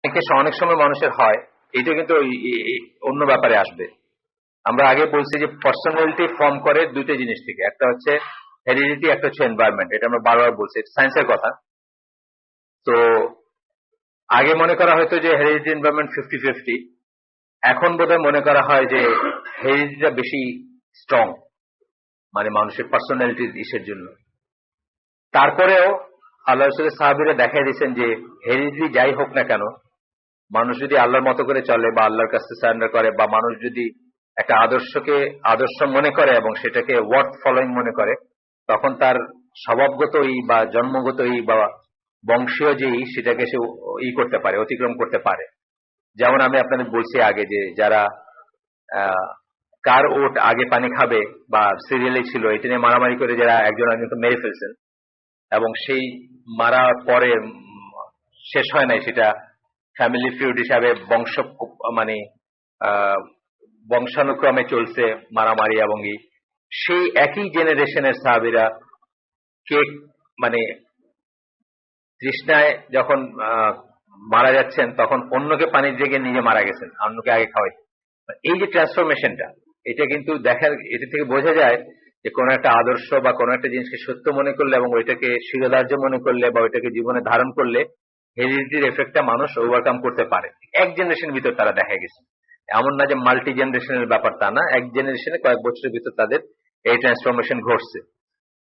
অনেক সময় মানুষের হয়, এটা কিন্তু অন্য ব্যাপারে আসবে। আমরা আগে বলছি যে পার্সোনালিটি ফর্ম করে দুইটা জিনিস থেকে, একটা হচ্ছে হেরিডিটি, একটা হচ্ছে এনভায়রনমেন্ট। এটা আমরা বারবার বলছি, সায়েন্সের কথা। তো আগে মনে করা হয়তো যে হেরিডিটি এনভায়রনমেন্ট 50-50, এখন বোধহয় মনে করা হয় যে হেরিডিটিটা বেশি স্ট্রং, মানে মানুষের পার্সোনালিটির ইসের জন্য। তারপরেও আল্লাহ রাসূলের সাহাবীরা দেখাই দিয়েছেন যে হেরিডিটি যাই হোক না কেন, মানুষ যদি আল্লাহর মতো করে চলে বা আল্লাহর কাছে সারেন্ডার করে, বা মানুষ যদি একটা আদর্শকে আদর্শ মনে করে এবং সেটাকে ওয়ার্থ ফলোইং মনে করে, তখন তার স্বভাবগতই বা জন্মগতই বা বংশীয় যেই সেটাকে সে করতে পারে, অতিক্রম করতে পারে। যেমন আমি আপনাদের বলছি আগে যে যারা কার ওট আগে পানি খাবে বা সিরিয়ালে ছিল, এটা নিয়ে মারামারি করে যারা একজন একজনকে মেরে ফেলছেন, এবং সেই মারার পরে শেষ হয় নাই, সেটা ফ্যামিলি ফিউড হিসাবে বংশ মানে বংশানুক্রমে চলছে মারামারি, এবং সেই একই জেনারেশনের সাহাবীরা কে মানে তৃষ্ণায় যখন মারা যাচ্ছেন তখন অন্যকে পানির জেগে নিজে মারা গেছেন, অন্যকে আগে খাওয়াই। এই যে ট্রান্সফরমেশনটা, এটা কিন্তু দেখার, এটা থেকে বোঝা যায় যে কোন একটা আদর্শ বা কোন একটা জিনিসকে সত্য মনে করলে এবং ওইটাকে শিরোধার্য মনে করলে বা ওইটাকে জীবনে ধারণ করলে হেরিডিটির এফেক্টটা মানুষ ওভারকাম করতে পারে। এক জেনারেশনের ভিতর তারা দেখা গেছে, এমন না যে মাল্টি জেনারেশনের ব্যাপার, তা না, এক জেনারেশনে কয়েক বছরের ভিতর তাদের এই ট্রান্সফরমেশন ঘটছে।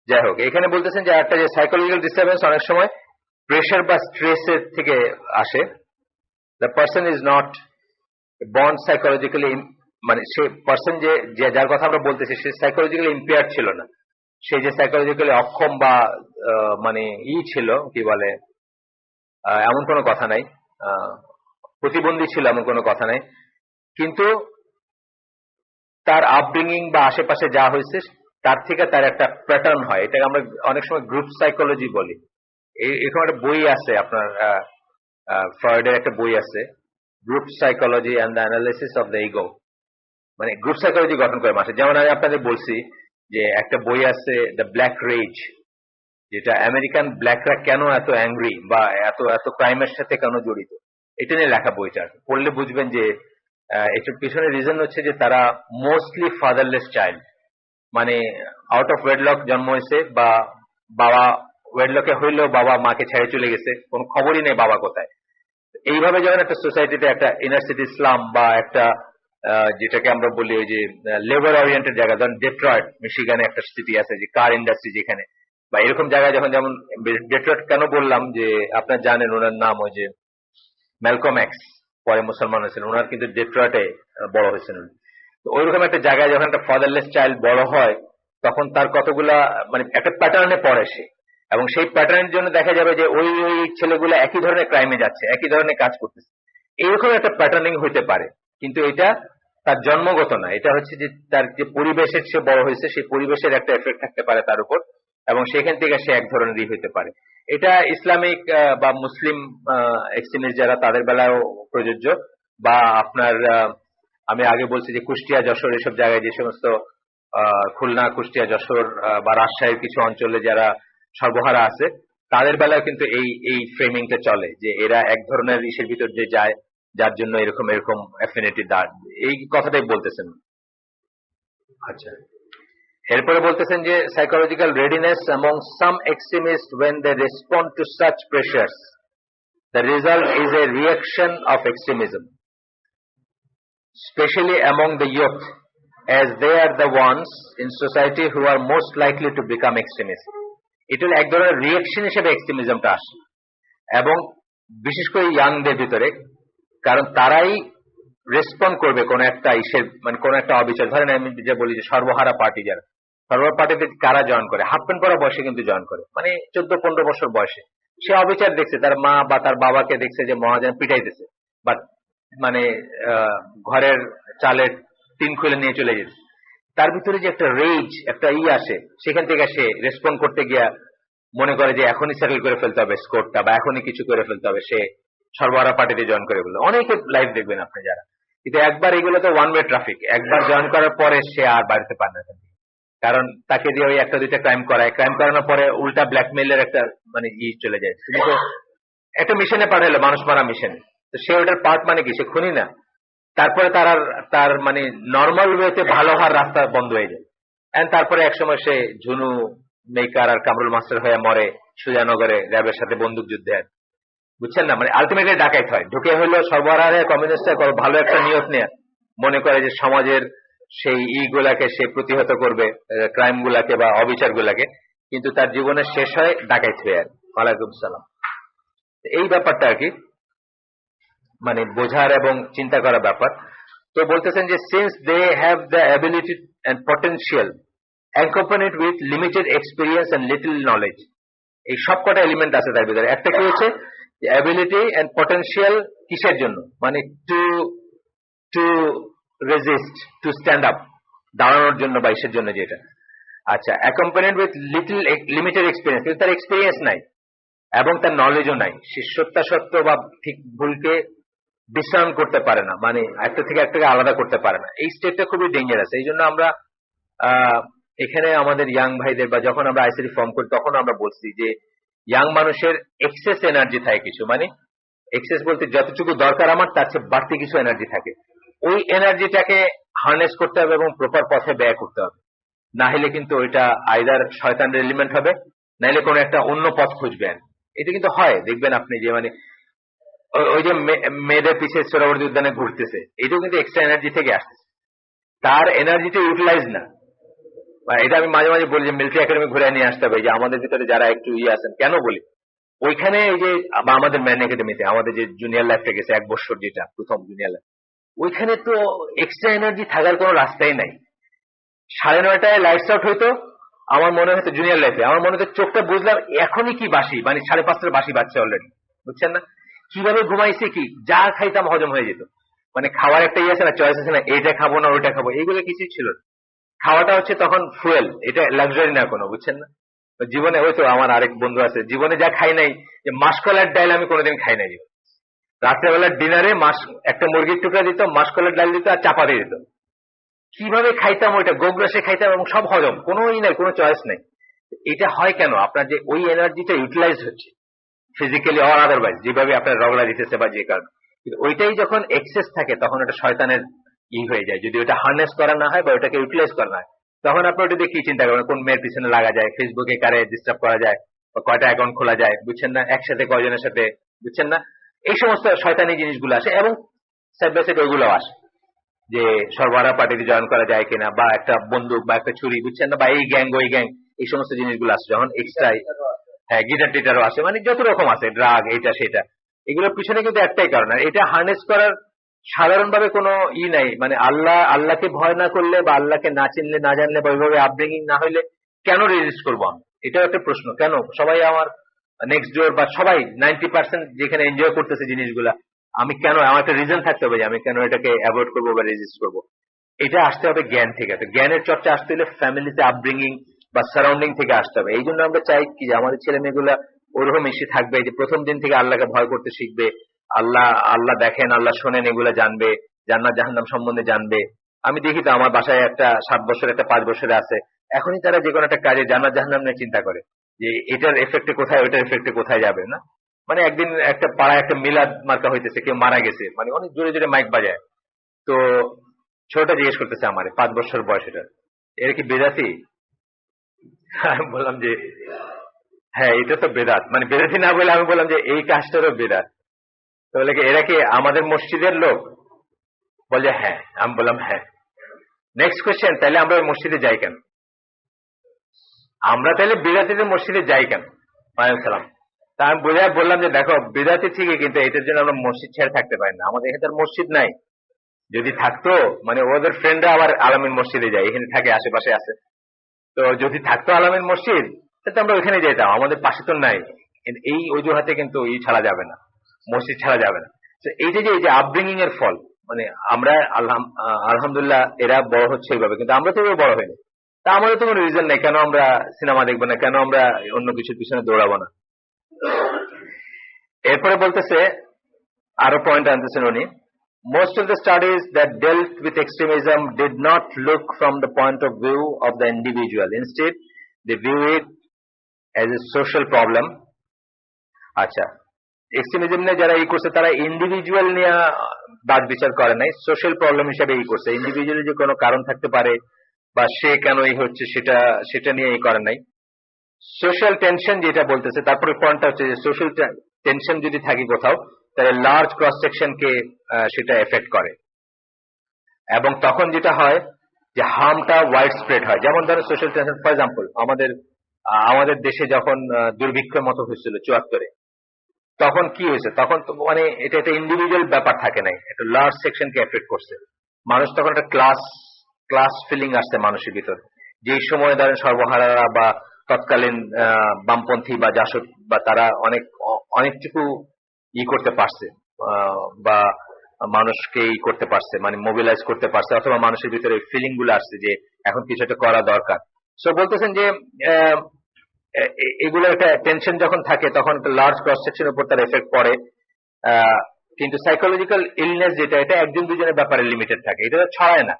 যাই হোক, এখানে বলতেছেন যে একটা যে সাইকোলজিক্যাল ডিস্টারবেন্স অনেক সময় প্রেশার বা স্ট্রেসের থেকে আসে। The person is not bond psychologically, মানে সে পার্সন যে যার কথা আমরা বলতেছি সে সাইকোলজিক্যালি ইম্পেয়ার ছিল না, সে যে সাইকোলজিক্যালি অক্ষম বা মানে ছিল, কি বলে, এমন কোনো কথা নাই, প্রতিবন্ধী ছিল এমন কোনো কথা নাই, কিন্তু তার আপব্রিঙ্গিং বা আশেপাশে যা হয়েছে তার থেকে তার একটা প্যাটার্ন হয়। এটাকে আমরা অনেক সময় গ্রুপ সাইকোলজি বলি। এরকম একটা বই আছে আপনার, ফ্রয়েডের একটা বই আছে, group psychology and the analysis of the ego, মানে গ্রুপ সাইকোলজি গঠন করে মানুষ। যেমন আমি আপনাদের বলছি যে একটা বই আছে দ্য ব্ল্যাক রেজ, যেটা আমেরিকান ব্ল্যাকরা কেন এত অ্যাংরি বা এত এত ক্রাইমের সাথে কেন জড়িত, এটা নিয়ে লেখা বইটা। পড়লে বুঝবেন যে এটার পিছনে রিজন হচ্ছে যে তারা মোস্টলি ফাদারলেস চাইল্ড, মানে আউট অফ ওয়েডলক জন্ম হয়েছে, বা বাবা ওয়েডলকে হইলেও বাবা মাকে ছেড়ে চলে গেছে, কোন খবরই নেই বাবা কোথায়। এইভাবে যখন একটা সোসাইটিতে একটা ইনার সিটি ইসলাম বা একটা যেটাকে আমরা বলি ওই যে লেবার ওরিয়েন্টেড জায়গা, যেমন ডেট্রয়েট মিশিগানে একটা সিটি আছে যে কার ইন্ডাস্ট্রি যেখানে, বা এরকম জায়গায় যখন, যেমন ডেট্রয়েট কেন বললাম যে আপনার জানেন ওনার নাম ওই যে ম্যালকম এক্স, পরে মুসলমান হয়েছেন, ওনার কিন্তু ডেট্রয়েটে বড় হয়েছেন। তো ওইরকম একটা জায়গায় যখন একটা ফাদারলেস চাইল্ড বড় হয়, তখন তার কতগুলা মানে একটা প্যাটার্নে পড়ে সে, এবং সেই প্যাটার্নের জন্য দেখা যাবে যে ওই ওই ছেলেগুলো একই ধরনের ক্রাইমে যাচ্ছে, একই ধরনের কাজ করতেছে। এইরকম একটা প্যাটার্নিং হইতে পারে, কিন্তু এটা তার জন্মগত না, এটা হচ্ছে যে তার যে পরিবেশের সে বড় হয়েছে সেই পরিবেশের একটা এফেক্ট থাকতে পারে তার উপর, এবং সেখান থেকে সে এক ধরনেরই হইতে পারে। এটা ইসলামিক বা মুসলিম এক্সট্রিমিস্ট যারা তাদের বেলায়ও প্রযোজ্য, বা আপনার আমি আগে বলছি যে কুষ্টিয়া যশোর এসব জায়গায় যে সমস্ত খুলনা কুষ্টিয়া যশোর বা রাজশাহীর কিছু অঞ্চলে যারা সর্বহারা আছে, তাদের বেলায় কিন্তু এই ফ্রেমিংটা চলে যে এরা এক ধরনের ইসের ভিতর যে যায়, যার জন্য এরকম এরকম অ্যাফিনিটি দাঁড়, এই কথাটাই বলতেছেন। আচ্ছা, এরপরে বলতেছেন যে psychological readiness among some extremists when they respond to such pressures, the result is a reaction of extremism, especially among the youth, as they are the ones in society who are most likely to become extremists. এটা এক ধরনের reaction হিসেবে এক্সট্রিমিজমটা আসে, এবং বিশেষ করে ইয়াংদের ভিতরে, কারণ তারাই রেসপন্ড করবে কোন একটা ইসের, মানে কোন একটা অবিচার। ধরেন আমি যে বলি যে সর্বহারা পার্টি, যারা সর্বহারা পার্টিতে কারা জয়েন করে, হাফ প্যান্ট পরা বয়সে কিন্তু জয়েন করে, মানে 14-15 বছর বয়সে। সে অবিচার দেখছে, তার মা বা তার বাবাকে দেখছে যে মহাজন পিটাইতেছে, বাট মানে ঘরের চালের টিন খুলে নিয়ে চলে যেতে, তার ভিতরে যে একটা রেজ, একটা আসে, সেখান থেকে সে রেসপন্ড করতে গিয়া মনে করে যে এখনই সেটেল করে ফেলতে হবে স্কোরটা, বা এখনই কিছু করে ফেলতে হবে, সে সর্বহারা পার্টিতে জয়েন করে বললো। অনেকে লাইভ দেখবেন আপনি যারা, কিন্তু একবার এগুলো তো ওয়ান ওয়ে ট্রাফিক, একবার জয়েন করার পরে সে আর বাড়িতে পারে না, কারণ তাকে দিয়ে ওই একটা দুইটা ক্রাইম করায়, ক্রাইম করানোর পরে উল্টা ব্ল্যাকমেইলের একটা মানে চলে যায়। তুমি তো একটা মিশনে পাঠাইলো, মানুষ মারা মিশনে, তো সে ওটার পার্ট মানে কি, সে খুনি না। তারপরে তার মানে নর্মাল ওয়েতে ভালো হওয়ার রাস্তা বন্ধ হয়ে যায়। এন্ড তারপরে একসময় সে ঝুনু মেকার আর কামরুল মাস্টার হয়ে মরে সুজানগরে র্যাবের সাথে বন্দুক যুদ্ধে। বুঝছেন না, মানে আলটিমেটলি ডাকাইত হয়, ঢুকে হইলো সর্বহারা কমিউনিস্ট ভালো একটা নিয়ত নিয়ে মনে করে যে সমাজের সেই গুলাকে সে প্রতিহত করবে, ক্রাইম গুলাকে বা অবিচার গুলাকে, কিন্তু তার জীবনের শেষ হয় ডাকাইত হয়ে। ওয়ালাইকুম সালাম। এই ব্যাপারটা আর কি মানে বোঝার এবং চিন্তা করার ব্যাপার। তো বলতেছেন যে since they have the ability and potential accompanied with limited experience and little knowledge, এই সব কটা এলিমেন্ট আছে তার ভিতরে। একটা কি হচ্ছে অ্যাবিলিটি এন্ড পটেনশিয়াল, কিসের জন্য, মানে two resist, to stand up, দাঁড়ানোর জন্য বা ইসের জন্য যেটা। আচ্ছা, অ্যাকম্পানিড উইথ লিমিটেড এক্সপিরিয়েন্স, কিন্তু তার এক্সপিরিয়েন্স নাই এবং তার নলেজও নাই। সে সত্য বা ঠিক ভুলকে ডিসার্ন করতে পারে না, মানে একটা থেকে একটাকে আলাদা করতে পারে না। এই স্টেটটা খুবই ডেঞ্জারাস। এই জন্য আমরা এখানে আমাদের ইয়াং ভাইদের বা যখন আমরা আইসিডি ফর্ম করি তখন আমরা বলছি যে ইয়াং মানুষের এক্সেস এনার্জি থাকে কিছু, মানে এক্সেস বলতে যতটুকু দরকার আমার তার চেয়ে বাড়তি কিছু এনার্জি থাকে। ওই এনার্জিটাকে হার্নেস করতে হবে এবং প্রপার পথে ব্যয় করতে হবে, না হলে কিন্তু ওইটা আইদার শয়তানের এলিমেন্ট হবে, নাহলে কোনো একটা অন্য পথ খুঁজবেন। এটা কিন্তু হয়, দেখবেন আপনি যে মানে ওই যে মেয়েদের পিছিয়ে সোহরাওয়ার্দী উদ্যানে ঘুরতেছে, এটাও কিন্তু এক্সট্রা এনার্জি থেকে আসতেছে, তার এনার্জিটা ইউটিলাইজ না। এটা আমি মাঝে মাঝে বলি যে মিলিটারি একাডেমি ঘুরে নিয়ে আসতে হবে, যে আমাদের ভিতরে যারা একটু আছেন, কেন বলি ওইখানে এই যে আমাদের ম্যান একাডেমিতে আমাদের যে জুনিয়র লাইফটা গেছে 1 বছর, যেটা প্রথম জুনিয়র লাইফ, ওইখানে তো এক্সট্রা এনার্জি থাকার কোনো রাস্তাই নাই। 9:30টায় লাইটস আউট হইতো, আমার মনে হতো জুনিয়র লাইফে, আমার মনে হতো চোখটা বুঝলাম এখনই কি বাসি, মানে 5:30টার বাসি বাজছে অলরেডি, বুঝছেন না, কিভাবে ঘুমাইছে, কি যা খাইতাম হজম হয়ে যেত। মানে খাওয়ার একটা আছে না, চয়েস আছে না, এইটা খাবো না ওইটা খাবো, এইগুলো কিছুই ছিল না। খাওয়াটা হচ্ছে তখন ফুয়েল, এটা লাক্সারি না কোনো, বুঝছেন না। জীবনে ওই তো আমার আরেক বন্ধু আছে, জীবনে যা খাই নাই, যে মাসকলার ডাল আমি কোনোদিন খাই নাই। রাত্রেবেলার ডিনারে একটা মুরগির টুকরা দিত, মাসকলার ডাল দিত আর চাপা দিয়ে দিত। কিভাবে খাইতাম ওইটা, গোগ্রাসে খাইতাম এবং সব হজম, কোনো নাই, কোনো চয়েস নেই। এটা হয় কেন, আপনার যে ওই এনার্জিটা ইউটিলাইজ হচ্ছে ফিজিক্যালি অর আদারওয়াইজ, যেভাবে আপনার রগলা দিতেছে বা যে কারণে, ওইটাই যখন এক্সেস থাকে তখন এটা শয়তানের হয়ে যায়। যদি ওটা হার্নেস করা না হয় বা ওটাকে ইউটিলাইজ করা না হয়, তখন আপনি ওটা দিয়ে কি চিন্তা করবেন, কোন মেয়ের পিছনে লাগা যায়, ফেসবুকে কারে ডিস্টার্ব করা যায়, বা কয়টা অ্যাকাউন্ট খোলা যায়, বুঝছেন না, একসাথে কয়জনের সাথে, বুঝছেন না, এই সমস্ত শয়তানি জিনিসগুলো আসে। এবং সাইড বাই সাইড ওইগুলো আসে যে সর্বহারা পার্টিতে জয়েন করা যায় কিনা, বা একটা বন্দুক বা একটা ছুরি, বুঝছেন না, বা এই গ্যাং ওই গ্যাং, এই সমস্ত জিনিসগুলো আসে যখন এক্সট্রা। হ্যাঁ, গিটার টিটারও আসে, মানে যত রকম আছে, ড্রাগ, এটা সেটা, এগুলোর পিছনে কিন্তু একটাই কারণ। আর এটা হার্নেস করার সাধারণভাবে কোনো নাই, মানে আল্লাহকে ভয় না করলে বা আল্লাহকে না চিনলে, না জানলে, বা ওইভাবে আপব্রিঙ্গিং না হইলে কেন রেজিস্ট করবো আমি, এটাও একটা প্রশ্ন। কেন সবাই আমার নেক্সট ডোর বা সবাই 90% যেখানে এনজয় করতেছে জিনিসগুলা, আমি কেন, আমার একটা রিজন থাকতে হবে যে আমি কেন এটাকে অ্যাভয়েড করবো বা রেজিস্ট করবো। এটা আসতে হবে জ্ঞান থেকে। তো জ্ঞানের চর্চা আসতে হলে ফ্যামিলিতে আপব্রিঙ্গিং বা সারাউন্ডিং থেকে আসতে হবে। এই জন্য আমরা চাই কি যে আমাদের ছেলে মেয়েগুলা ওরকম এসে থাকবে, যে প্রথম দিন থেকে আল্লাহকে ভয় করতে শিখবে, আল্লাহ দেখেন, আল্লাহ শোনেন, এগুলা জানবে, জান্নাত জাহান্নাম সম্বন্ধে জানবে। আমি দেখি তো আমার বাসায় একটা 7 বছর, একটা 5 বছরে আছে, এখনই তারা যে কোনো একটা কাজে জান্নাত জাহান্নাম নিয়ে চিন্তা করে যে এটার এফেক্টে কোথায়, ওইটার এফেক্টে কোথায় যাবে না। মানে একদিন একটা পাড়ায় একটা মিলাদ মার্কা হইতেছে, কেউ মারা গেছে, মানে অনেক জোরে জোরে মাইক বাজায়, তো ছোটটা জিজ্ঞেস করতেছে আমারে, 5 বছর বয়স, এর কি বেদাতি? আমি বললাম যে হ্যাঁ, এটা তো বেদাত, মানে বেদাতি না বলে আমি বললাম যে এই কাজটারও বেদাত। তো বলে কি এরা কি আমাদের মসজিদের লোক? বলে হ্যাঁ। আমি বললাম হ্যাঁ। নেক্সট কোয়েশ্চেন, তাহলে আমরা মসজিদে যাই কেন? আমরা তাহলে বিদাতিদের মসজিদে যাই কেন? ওয়ালাইকুম সালাম। তা আমি বললাম যে দেখো, বিদাতি ঠিকই, কিন্তু এটার জন্য আমরা মসজিদ ছেড়ে থাকতে পারি না। আমাদের এখানে মসজিদ নাই, যদি থাকতো, মানে ওদের ফ্রেন্ডরা আবার আলামিন মসজিদে যায়, এখানে থাকে, আশেপাশে আছে, তো যদি থাকতো আলামিন মসজিদ তাহলে আমরা ওইখানে যেতাম, আমাদের পাশে তো নাই। এই অজুহাতে কিন্তু ছাড়া যাবে না, মসজিদ ছাড়া যাবে না। তো এইটা যে এই যে আপব্রিঙ্গিং এর ফল, মানে আমরা আলহামদুলিল্লাহ এরা বড় হচ্ছে এইভাবে, কিন্তু আমরা তো বড় হইনি। তা আমাদের তো কোনো রিজন নেই কেন আমরা সিনেমা দেখবো না, কেন আমরা অন্য কিছুর পিছনে দৌড়াবো না। এরপরে বলতেছে, আরো পয়েন্ট আনতেছেন উনি, most of the studies that dealt with extremism did not look from the point of view of the individual. Instead, they view it as a social problem. আচ্ছা, এক্সট্রিমিজম নিয়ে যারা করছে তারা ইন্ডিভিজুয়াল নিয়ে বাদ বিচার করে নাই, সোশ্যাল প্রবলেম হিসেবে করছে। ইন্ডিভিজুয়ালি যে কোনো কারণ থাকতে পারে বা সে কেন হচ্ছে সেটা নিয়ে করে নাই। সোশ্যাল টেনশন যেটা বলতেছে, তারপরে পয়েন্টটা হচ্ছে যে সোশ্যাল টেনশন যদি থাকে কোথাও, তাহলে লার্জ ক্রস সেকশনকে সেটা এফেক্ট করে, এবং তখন যেটা হয় যে হার্মটা ওয়াইড স্প্রেড হয়। যেমন ধরেন সোশ্যাল টেনশন, ফর এক্সাম্পল আমাদের দেশে যখন দুর্ভিক্ষের মতো হয়েছিল 74-এ, তখন কি হয়েছে, তখন মানে এটা একটা ইন্ডিভিজুয়াল ব্যাপার থাকে নাই, একটা লার্জ সেকশনকে এফেক্ট করছে। মানুষ তখন একটা ক্লাস ফিলিং আসছে মানুষের ভিতর, যেই সময় ধরেন সর্বহারারা বা তৎকালীন বামপন্থী বা জাসদ বা তারা অনেকটুকু করতে পারছে, বা মানুষকে করতে পারছে, মানে মোবিলাইজ করতে পারছে, অথবা মানুষের ভিতরে ফিলিং গুলো আসছে যে এখন কিছু একটা করা দরকার। সো বলতেছেন যে এগুলো একটা টেনশন যখন থাকে তখন একটা লার্জ ক্রস সেকশনের উপর তার এফেক্ট পড়ে। কিন্তু সাইকোলজিক্যাল ইলনেস যেটা, এটা একজন দুজনের ব্যাপারে লিমিটেড থাকে, এটা ছড়ায় না।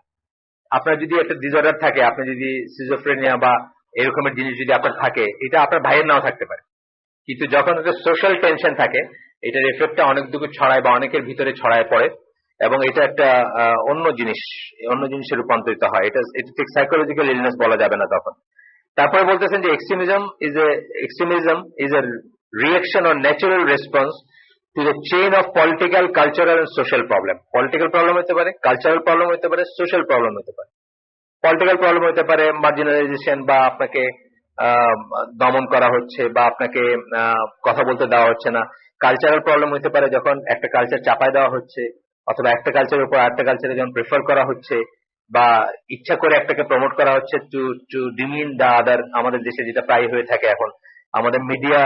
আপনার যদি একটা ডিসঅর্ডার থাকে, আপনি যদি সিজোফ্রেনিয়া বা এরকমের জিনিস যদি আপনার থাকে, এটা আপনার ভাইয়ের নাও থাকতে পারে, কিন্তু যখন একটা সোশ্যাল টেনশন থাকে এটার এফেক্টটা অনেক দূর ছড়ায় বা অনেকের ভিতরে ছড়ায় পড়ে, এবং এটা একটা অন্য জিনিসে রূপান্তরিত হয়। এটা ঠিক সাইকোলজিক্যাল ইলনেস বলা যাবে না তখন। তারপরে বলতেছেন যে extremism is a reaction or natural response to the chain of political, cultural and social problem. Political problem হতে পারে, কালচারাল প্রবলেম হতে পারে, সোশ্যাল প্রবলেম হতে পারে। পলিটিক্যাল প্রবলেম হতে পারে মার্জিনালাইজেশন, বা আপনাকে দমন করা হচ্ছে, বা আপনাকে কথা বলতে দেওয়া হচ্ছে না। কালচারাল প্রবলেম হতে পারে যখন একটা কালচার চাপায় দেওয়া হচ্ছে, অথবা একটা কালচারের উপর আরেকটা কালচারে যখন প্রেফার করা হচ্ছে, বা ইচ্ছা করে একটাকে প্রমোট করা হচ্ছে টু ডিমিন দা আদার। আমাদের দেশে যেটা প্রায় হয়ে থাকে এখন, আমাদের মিডিয়া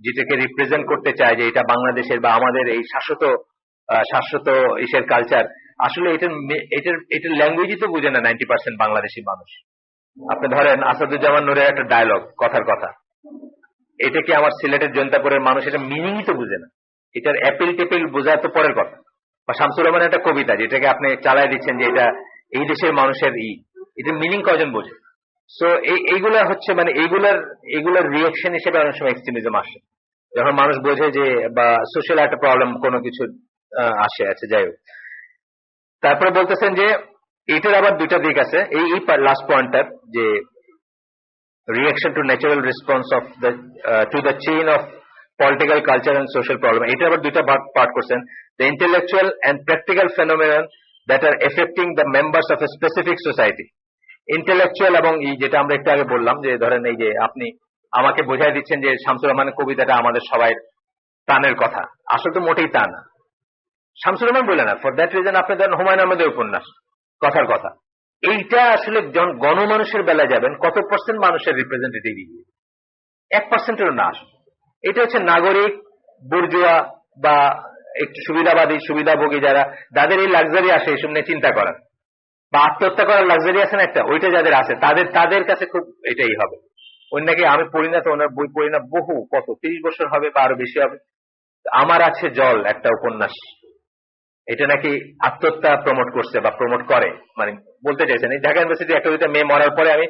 যেটাকে রিপ্রেজেন্ট করতে চায় যে এটা বাংলাদেশের বা আমাদের এই শাশ্বত ইসের কালচার, আসলে এটার ল্যাঙ্গুয়েজই তো বুঝে না 90% বাংলাদেশি মানুষ। আপনি ধরেন আসাদুজ্জামান নূরের একটা ডায়লগ, কথার কথা, এটা কি আমার সিলেটের জনতাপুরের মানুষ এটা মিনিংই তো বুঝে না, এটার অ্যাপিল টেপিল বোঝা তো পরের কথা। বা শামসুর রহমানের একটা কবিতা যেটাকে আপনি চালাই দিচ্ছেন যে এটা এই দেশের মানুষের এটার মিনিং কজন বোঝে? সো এইগুলা হচ্ছে মানে এইগুলার রিয়েকশন হিসেবে অনেক সময় এক্সট্রিমিজম আসে, যখন মানুষ বোঝে যে বা সোশ্যাল একটা প্রবলেম কোনো কিছু আসে আছে। যাই হোক, তারপরে বলতেছেন যে এটার আবার দুইটা দিক আছে। এই লাস্ট পয়েন্টটার যে reaction to natural response of the to the chain of political, culture and social problem. এটা আবার দুইটা পার্ট করছেন, the intellectual and practical phenomenon that are affecting the members of a specific society. Intellectual এবং যেটা আমরা একটু আগে বললাম, যে ধরেন এই যে আপনি আমাকে বোঝাই দিচ্ছেন যে শামসুর রহমানের কবিতাটা আমাদের সবাই প্রাণের কথা, আসলে তো মোটেই তা না। শামসুর রহমান বলে না, ফর দ্যাট রিজন আপনি ধরেন হুমায়ুন আহমেদের উপন্যাস কথার কথা, এইটা আসলে গণমানুষের বেলায় যাবেন কত পার্সেন্ট মানুষের রিপ্রেজেন্টেটিভ, 1%-এরও না। এটা হচ্ছে নাগরিক, বুর্জুয়া বা একটু সুবিধাভোগী যাদের এই লাক্সারি আসে এইসব নিয়ে চিন্তা করার, বা আত্মহত্যা করার লাক্সারি আছে না একটা, ওইটা যাদের আছে তাদের কাছে খুব এটাই হবে। অন্যকে আমি পড়ি না তো, ওনার বই পড়ি না, বহু কত 30 বছর হবে বা আরো বেশি হবে। আমার আছে জল একটা উপন্যাস, এটা নাকি আত্মহত্যা প্রমোট করছে বা প্রমোট করে, মানে বলতে চাইছেন এই ঢাকা ইউনিভার্সিটি একটা দুইটা মেয়ে মরার পরে আমি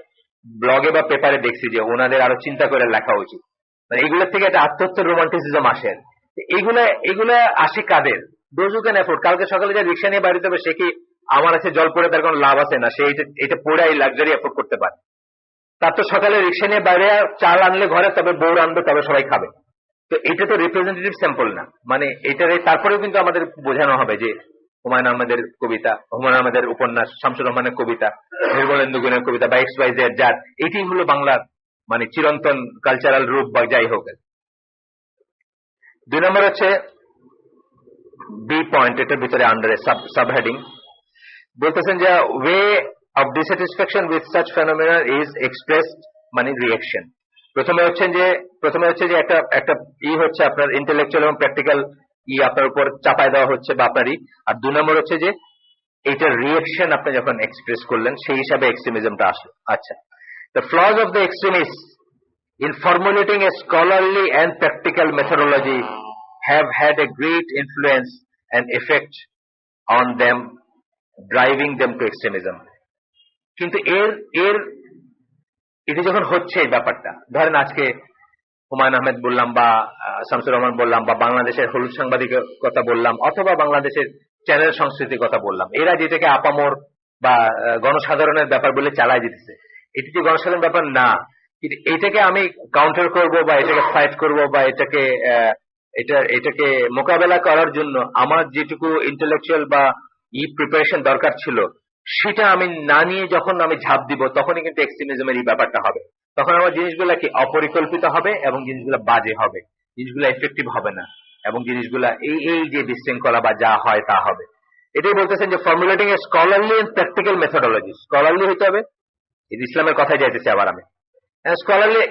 ব্লগে বা পেপারে দেখছি যে ওনাদের আরো চিন্তা করে লেখা উচিত, মানে এইগুলোর থেকে একটা আত্মহত্যার রোমান্টিসিজম আসে। এইগুলা আসে কাদের? Those who can afford. কালকে সকালে যে রিক্সা নিয়ে বাড়িতে হবে সে কি আমার আছে জল পড়ে তার কোনো লাভ আছে না? সে এটা পড়ে এই লাক্সারি অ্যাফোর্ড করতে পারে। তার তো সকালে রিক্সা নিয়ে বাইরে চাল আনলে ঘরে, তবে বউ আনবে, তবে সবাই খাবে। তো এটা তো রিপ্রেজেন্টেটিভ স্যাম্পল না, মানে এটার তারপরেও কিন্তু আমাদের বোঝানো হবে যে হুমায়ুন আহমেদের কবিতা, হুমায়ুন আহমেদের উপন্যাস, শামসুর রহমানের কবিতা, নির্মলেন্দু গুণের কবিতা বা এক্স ওয়াই জেড যার, এটি হলো বাংলার মানে চিরন্তন কালচারাল রূপ বা যাই হোক। 2 নম্বর হচ্ছে বি পয়েন্ট, এটার ভিতরে আন্ডারে সাবহেডিং বলতেছেন যে way of dissatisfaction with such phenomena is expressed মানে রিঅ্যাকশন। প্রথমে হচ্ছে যে একটা হচ্ছে আপনার ইন্টেলেকচুয়াল এবং প্র্যাকটিক্যাল আপনার উপর চাপায় দেওয়া হচ্ছে বা আপনারই। আর 2 নম্বর হচ্ছে যে এইটার রিঅ্যাকশন আপনি যখন এক্সপ্রেস করলেন সেই হিসাবে এক্সট্রিমিজমটা আসলো। আচ্ছা, the flaws of the extremist in formulating a scholarly and practical methodology have had a great influence and effect on them, driving them to extremism. কিন্তু এটা যখন হচ্ছে এই ব্যাপারটা, ধরেন আজকে হুমায়ুন আহমেদ বললাম বা শামসুর রহমান বললাম বা বাংলাদেশের হলুদ সাংবাদিকতা বললাম অথবা বাংলাদেশের চ্যানেল সংস্কৃতির কথা বললাম, এরা যেটাকে আপামর বা গণসাধারণের ব্যাপার বলে চালায় দিতেছে, এটি যে গণসাধারণ ব্যাপার না। কিন্তু এটাকে আমি কাউন্টার করব বা এটাকে ফাইট করব বা এটাকে মোকাবেলা করার জন্য আমার যেটুকু ইন্টেলেকচুয়াল বা প্রিপারেশন দরকার ছিল সেটা আমি না নিয়ে যখন আমি ঝাঁপ দিব, তখনই কিন্তু এক্সট্রিমিজমের এই ব্যাপারটা হবে। তখন আমার জিনিসগুলা কি অপরিকল্পিত হবে এবং জিনিসগুলা বাজে হবে, জিনিসগুলা এফেক্টিভ হবে না, এবং জিনিসগুলা এই যে বিশৃঙ্খলা বা যা হয় তা হবে। এটাই বলতেছেন যে formulating a scholarly and practical methodology. Scholarly হইতে হবে, ইসলামের কথাই যাইতেছে আবার আমি। স্কলারলি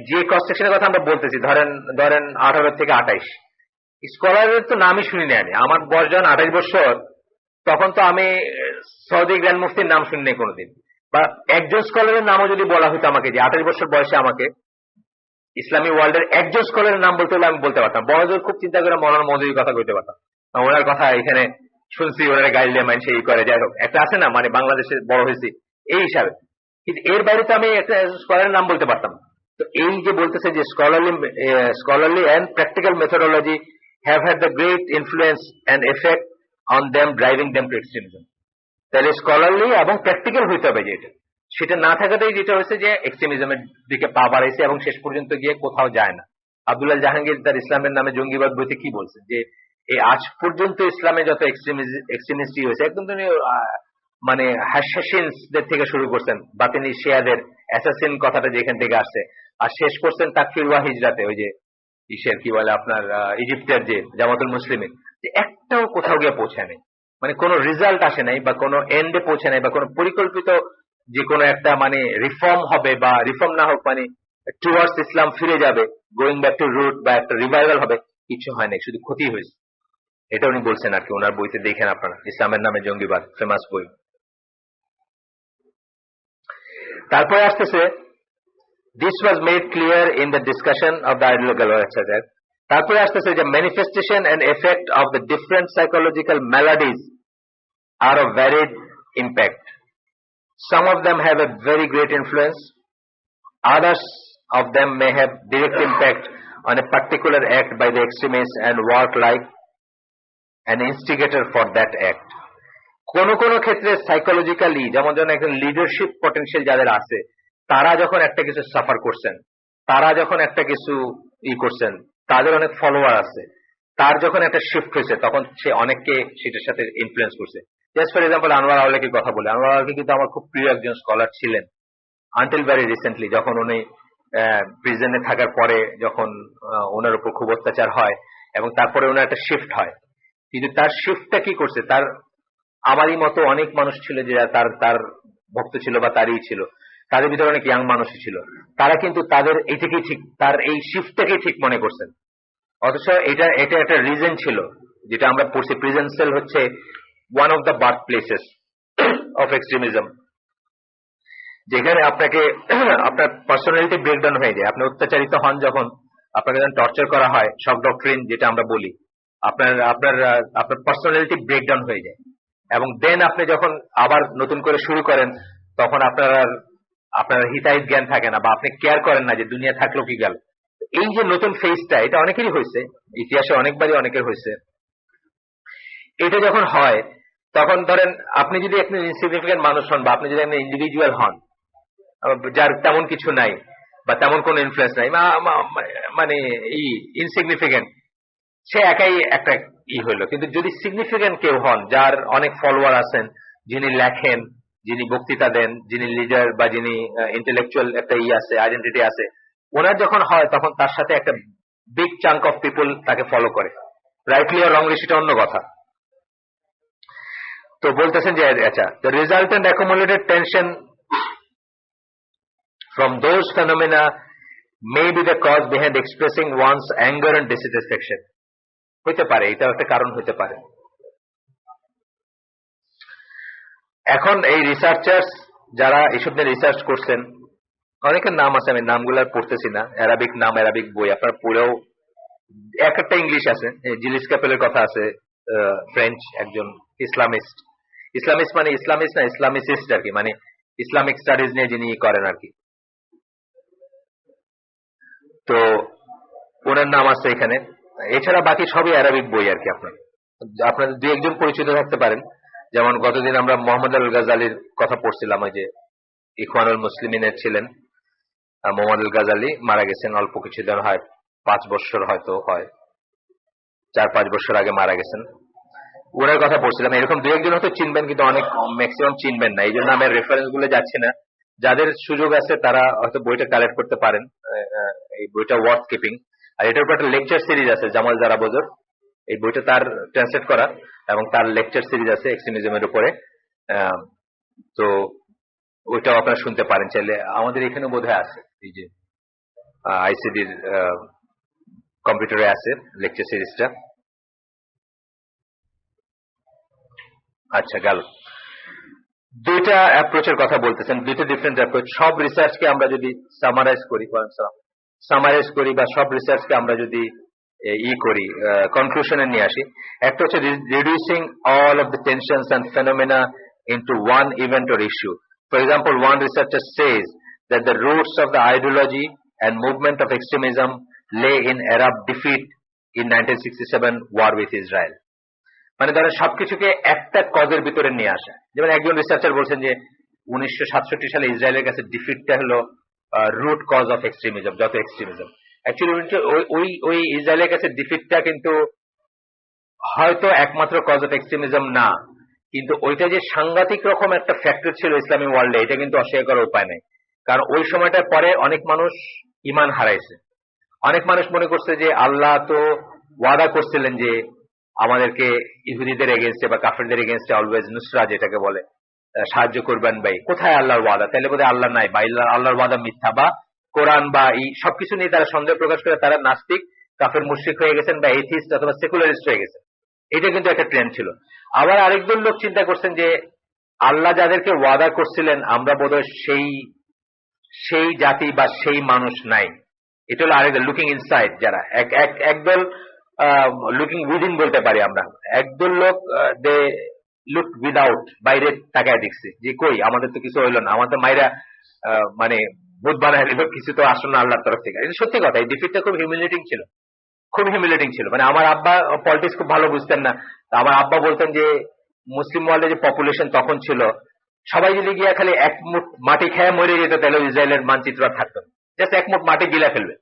যে ক্রস সেকশনের কথা আমরা বলতেছি, ধরেন 18 থেকে 28, স্কলারের তো নামই শুনিনি আমি। আমার বয়স যখন 28 বছর, তখন তো আমি সৌদি গ্র্যান্ড মুফতির নাম শুনিনি কোনোদিন, বা একজন স্কলারের নামও যদি বলা হতো আমাকে যে 28 বছর বয়সে আমাকে ইসলামী ওয়ার্ল্ডের একজন স্কলারের নাম বলতে হলে আমি বলতে পারতাম। বড়জোর খুব চিন্তা করে মৌলানা মওদুদির কথা বলতে পারতাম, ওনার কথা এখানে শুনছি, ওনারা গাইলে মাইন সেই করে, যাই হোক একটা আছে না, মানে বাংলাদেশে বড় হয়েছি এই হিসাবে। কিন্তু এর বাইরে তো আমি একটা স্কলারের নাম বলতে পারতাম। তো এই যে বলতেছে যে scholarly and practical methodology have had the great influence and effect on them driving them to extremism. তাহলে স্কলারলি এবং প্র্যাকটিক্যাল হইতে হবে, যে সেটা না থাকাতেই যেটা হয়েছে যে এক্সট্রিমিজমের দিকে পা বাড়াইছে এবং শেষ পর্যন্ত গিয়ে কোথাও যায় না। আব্দুল্লাহ জাহাঙ্গীর তার ইসলামের নামে জঙ্গিবাদ বইতে কি বলছেন যে এই আজ পর্যন্ত ইসলামে যত এক্সট্রিমিস্টই হয়েছে একদম তিনি মানে হাসাসিনদের থেকে শুরু করছেন, বাতিনি শিয়াদের অ্যাসাসিন কথাটা যেখান থেকে আসছে, আর শেষ করছেন তাকফির ওয়া হিজরাতে, ওই যে ইসের কি বলে আপনার ইজিপ্টের যে জামাতুল মুসলিমিন, যে একটাও কোথাও গিয়ে পৌঁছায় নাই, মানে কোনো রেজাল্ট আসে নাই বা কোনো এন্ডে পৌঁছে নাই বা কোনো পরিকল্পিত যে কোনো একটা মানে রিফর্ম হবে বা রিফর্ম না হোক মানে টুয়ার্ডস ইসলাম ফিরে যাবে, গোয়িং ব্যাক টু রুট বা একটা রিভাইভাল হবে, কিছু হয় নাই, শুধু ক্ষতি হয়েছে। এটা উনি বলছেন আর কি, ওনার বইতে দেখেন আপনারা, ইসলামের নামে জঙ্গিবাদ, ফেমাস বই। তারপরে আসতেছে this was made clear in the discussion of the ideological etc. তারপরে আসতেছে যে manifestation and effect of the different psychological maladies are of varied impact. Some of them have a very great influence, others of them may have direct impact on a particular act by the extremist and work like an instigator for that act. কোন কোন ক্ষেত্রে psychologically, যেমন একজন leadership potential যাদের আছে, তারা যখন একটা কিছু সাফার করছেন, তারা যখন একটা কিছু করছেন, তাদের অনেক ফলোয়ার আছে, তার যখন একটা শিফট হয়েছে তখন সে অনেককে সেটার সাথে ইনফ্লুয়েন্স করছে। জাস্ট ফর এক্সাম্পল আনোয়ার আওলাকির কথা বলে, আনোয়ার আওলাকি কিন্তু আমার খুব প্রিয় একজন স্কলার ছিলেন আনটিল ভেরি রিসেন্টলি, যখন উনি প্রিজনে থাকার পরে যখন ওনার উপর খুব অত্যাচার হয় এবং তারপরে ওনার একটা শিফট হয়। কিন্তু তার শিফটটা কি করছে, তার আমারই মতো অনেক মানুষ ছিল যে তার ভক্ত ছিল বা তারই ছিল, তাদের ভিতরে অনেক ইয়াং মানুষই ছিল, তারা কিন্তু তাদের এইটাকেই ঠিক, তার এই শিফটটাকেই ঠিক মনে করছেন। অথচ এটা একটা রিজন ছিল, যেটা আমরা পড়ছি, প্রিজন সেল হচ্ছে one of the birth places of extremism, যেখানে আপনাকে আপনার পার্সোনালিটি ব্রেকডাউন হয়ে যায়, আপনি অত্যাচারিত হন যখন, আপনাকে যখন টর্চার করা হয়, শক ডক্ট্রিন যেটা আমরা বলি, আপনার আপনার আপনার পার্সোনালিটি ব্রেকডাউন হয়ে যায়, এবং দেন আপনি যখন আবার নতুন করে শুরু করেন তখন আপনার হিতাহিত জ্ঞান থাকে না বা আপনি কেয়ার করেন না যে দুনিয়া থাকলো কি গেল। এই যে নতুন ফেজটা, এটা অনেকেরই হয়েছে, ইতিহাসে অনেকবারই অনেকের হয়েছে। এটা যখন হয় তখন ধরেন আপনি যদি একটা ইনসিগনিফিকেন্ট মানুষ হন বা আপনি যদি একটা ইন্ডিভিজুয়াল হন যার তেমন কিছু নাই বা তেমন কোনো ইনফ্লুয়েন্স নাই, মানে ইনসিগনিফিকেন্ট, সে একাই একটা হইলো। কিন্তু যদি সিগনিফিকেন্ট কেউ হন, যার অনেক ফলোয়ার আছেন, যিনি লেখেন, যিনি বক্তৃতা দেন, যিনি লিডার বা যিনি ইন্টেলেকচুয়াল একটা আছে, আইডেন্টিটি আছে, ওনার যখন হয় তখন তার সাথে একটা বিগ চাঙ্ক অফ পিপল তাকে ফলো করে, রাইটলি আর রংলি সেটা অন্য কথা। তো বলতেছেন যে আচ্ছা, the resultant accumulated tension from those phenomena may be the cause behind expressing one's anger and dissatisfaction. হইতে পারে, এটা একটা কারণ হইতে পারে। এখন এই রিসার্চার্স যারা এসব নিয়ে রিসার্চ করছেন, অনেকের নাম আছে, আমি নামগুলো পড়তেছি না, অ্যারাবিক নাম, অ্যারাবিক বই আপনার পড়েও, একটা ইংলিশ আছে, জিলিস ক্যাপেলের কথা আছে, ফ্রেঞ্চ একজন ইসলামিস্ট, ইসলামিস্ট মানে ইসলামিস্ট না, ইসলামিসিস্ট আর কি, মানে ইসলামিক স্টাডিজ নিয়ে যিনি করেন আর কি। তো ওনার নাম আছে এখানে। এছাড়া বাকি সবই আরবিক বই আর কি। আপনাদের দুই একজন পরিচিত থাকতে পারেন, যেমন গতদিন আমরা মোহাম্মদ আল গাজালির কথা পড়ছিলাম, ওই যে ইখওয়ানুল মুসলিমিনের ছিলেন মোহাম্মদ আল গাজালি, মারা গেছেন অল্প কিছুদিন, হয় 5 বছর, হয়তো হয় 4-5 বছর আগে মারা গেছেন। ওনার কথা পড়ছিলাম। এরকম দুই একজন হয়তো চিনবেন, কিন্তু অনেক ম্যাক্সিমাম চিনবেন না। এই জন্য আমি রেফারেন্স গুলো যাচ্ছি না। যাদের সুযোগ আছে তারা হয়তো বইটা কালেক্ট করতে পারেন। এই বইটা ওয়ার্থ কিপিং। আর এটার উপর একটা লেকচার সিরিজ আছে, জামাল জারাবজর। এই বইটা তার ট্রান্সলেট করা, এবং তার লেকচার সিরিজ আছে এক্সট্রিমিজমের উপরে। তো ওইটাও আপনারা শুনতে পারেন চাইলে। আমাদের এখানে বোধহয় আছে, এই যে আইসিডির কম্পিউটারে আছে লেকচার সিরিজটা। আচ্ছা, গেল। দুইটা অ্যাপ্রোচের কথা বলতেছেন, দুইটা ডিফারেন্ট অ্যাপ্রোচ। সব রিসার্চকে আমরা যদি সামারাইজ করি বা সব রিসার্চকে আমরা যদি করি, কনক্লুশনে নিয়ে আসি, একটা হচ্ছে reducing all of the tensions and phenomena into one event or issue. For example, one researcher says that the roots of the ideology and movement of extremism lay in Arab defeat in 1967 war with Israel. মানে ধরেন সবকিছুকে একটা কজের ভিতরে নিয়ে আসা। যেমন একজন researcher বলছেন যে 1967 সালে ইসরায়েলের কাছে ডিফিটটা হলো রুট কজ অফ এক্সট্রিমিজম, যত এক্সট্রিমিজম। অ্যাকচুয়ালি ওই ইসরায়েলের কাছে ডিফিটটা কিন্তু হয়তো একমাত্র কজ অফ এক্সট্রিমিজম না, কিন্তু ওইটা যে সাংঘাতিক রকম একটা ফ্যাক্টর ছিল ইসলামী ওয়ার্ল্ডে, এটা কিন্তু অস্বীকার করার উপায় নেই। কারণ ওই সময়টার পরে অনেক মানুষ ইমান হারাইছে। অনেক মানুষ মনে করছে যে আল্লাহ তো ওয়াদা করছিলেন যে আমাদেরকে ইহুদিদের এগেনস্টে বা কাফেরদের এগেনস্টে অলওয়েজ নুসরা, যেটাকে বলে, সাহায্য করবেন। ভাই, কোথায় আল্লাহর ওয়াদা? তাহলে বোধহয় আল্লাহ নাই, বা আল্লাহর ওয়াদা মিথ্যা, বা কোরআন বা এই সবকিছু নিয়ে তারা সন্দেহ প্রকাশ করে তারা নাস্তিক, কাফের মুশরিক হয়ে গেছেন, বা এথিস্ট অথবা সেকুলারিস্ট হয়ে গেছেন। এটা কিন্তু একটা ট্রেন্ড ছিল। আবার আরেকজন লোক চিন্তা করছেন যে আল্লাহ যাদেরকে ওয়াদা করছিলেন আমরা বোধহয় সেই জাতি বা সেই মানুষ নাই। এটা হলো আরেকদল লুকিং ইনসাইড, যারা একদল লুকিং উইদিন বলতে পারি আমরা। একদল লোক দে লুক উইদাউট, বাইরে তাকায় দেখছে যে কই আমাদের তো কিছু হইলো না, আমাদের মাইরা মানে ভূত বানায় দিল, কিছু তো আসলো না আল্লাহর তরফ থেকে। এটা সত্যি কথা। এই ডিফিটটা খুব হিউমিলেটিং ছিল, খুব হিউমিলেটিং ছিল। মানে আমার আব্বা পলিটিক্স খুব ভালো বুঝতেন না। আমার আব্বা বলতেন যে মুসলিম ওয়ার্ল্ডে যে পপুলেশন তখন ছিল, সবাই যদি গিয়া খালি এক মুঠ মাটি খেয়ে মরে যেত, তাহলে ইসরায়েলের মানচিত্র আর থাকতো না। জাস্ট এক মুঠ মাটি গিলা ফেলবে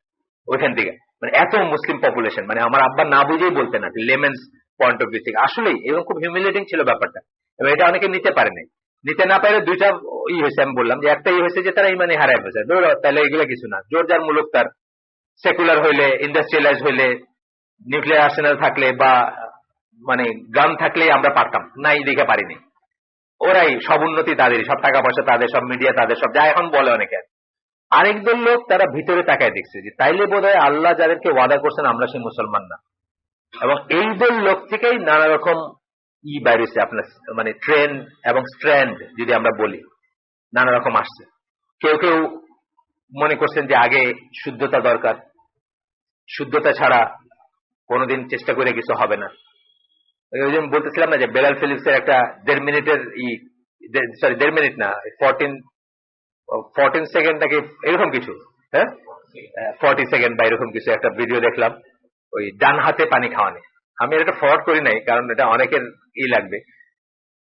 ওইখান থেকে। মানে এত মুসলিম পপুলেশন। মানে আমার আব্বা না বুঝেই বলতেন না, লেমেন্স পয়েন্ট অফ ভিউ থেকে। আসলেই এবং খুব হিউমিলেটিং ছিল ব্যাপারটা, এবং এটা অনেকে নিতে পারেনি। নিতে না পারে দুইটা হয়েছে, আমি বললাম যে একটা হয়েছে যে তারা ইমানে হারায় ফেলছে, তাহলে এগুলো কিছু না, জোর যার মূলক তার, সেকুলার হইলে, ইন্ডাস্ট্রিয়ালাইজ হইলে, নিউক্লিয়ার আর্সেনাল থাকলে বা মানে গান থাকলে আমরা পারতাম, নাই দেখে পারিনি। ওরাই সব উন্নতি তাদেরই, সব টাকা পয়সা তাদের, সব মিডিয়া তাদের, সব যা এখন বলে অনেকে। আরেকদল লোক তারা ভিতরে তাকায় দেখছে যে তাইলে বোধহয় আল্লাহ যাদেরকে ওয়াদা করছেন আমরা সেই মুসলমান না। এবং এই দল লোক থেকেই নানা রকম বাইরেছে আপনার, মানে ট্রেন্ড এবং স্ট্র্যান্ড যদি আমরা বলি, নানা রকম আসছে। কেউ কেউ মনে করছেন যে আগে শুদ্ধতা দরকার, শুদ্ধতা ছাড়া কোনোদিন চেষ্টা করে কিছু হবে না। ওই জন্য বলতেছিলাম না যে বেলাল ফিলিপসের একটা 1.5 মিনিটের সরি 1.5 মিনিট না, 14 সেকেন্ড নাকি এরকম কিছু, হ্যাঁ 40 সেকেন্ড বা এরকম কিছু একটা ভিডিও দেখলাম, ওই ডান হাতে পানি খাওয়ানি। আমি এটা ফরওয়ার্ড করি নাই, কারণ এটা অনেকের লাগবে।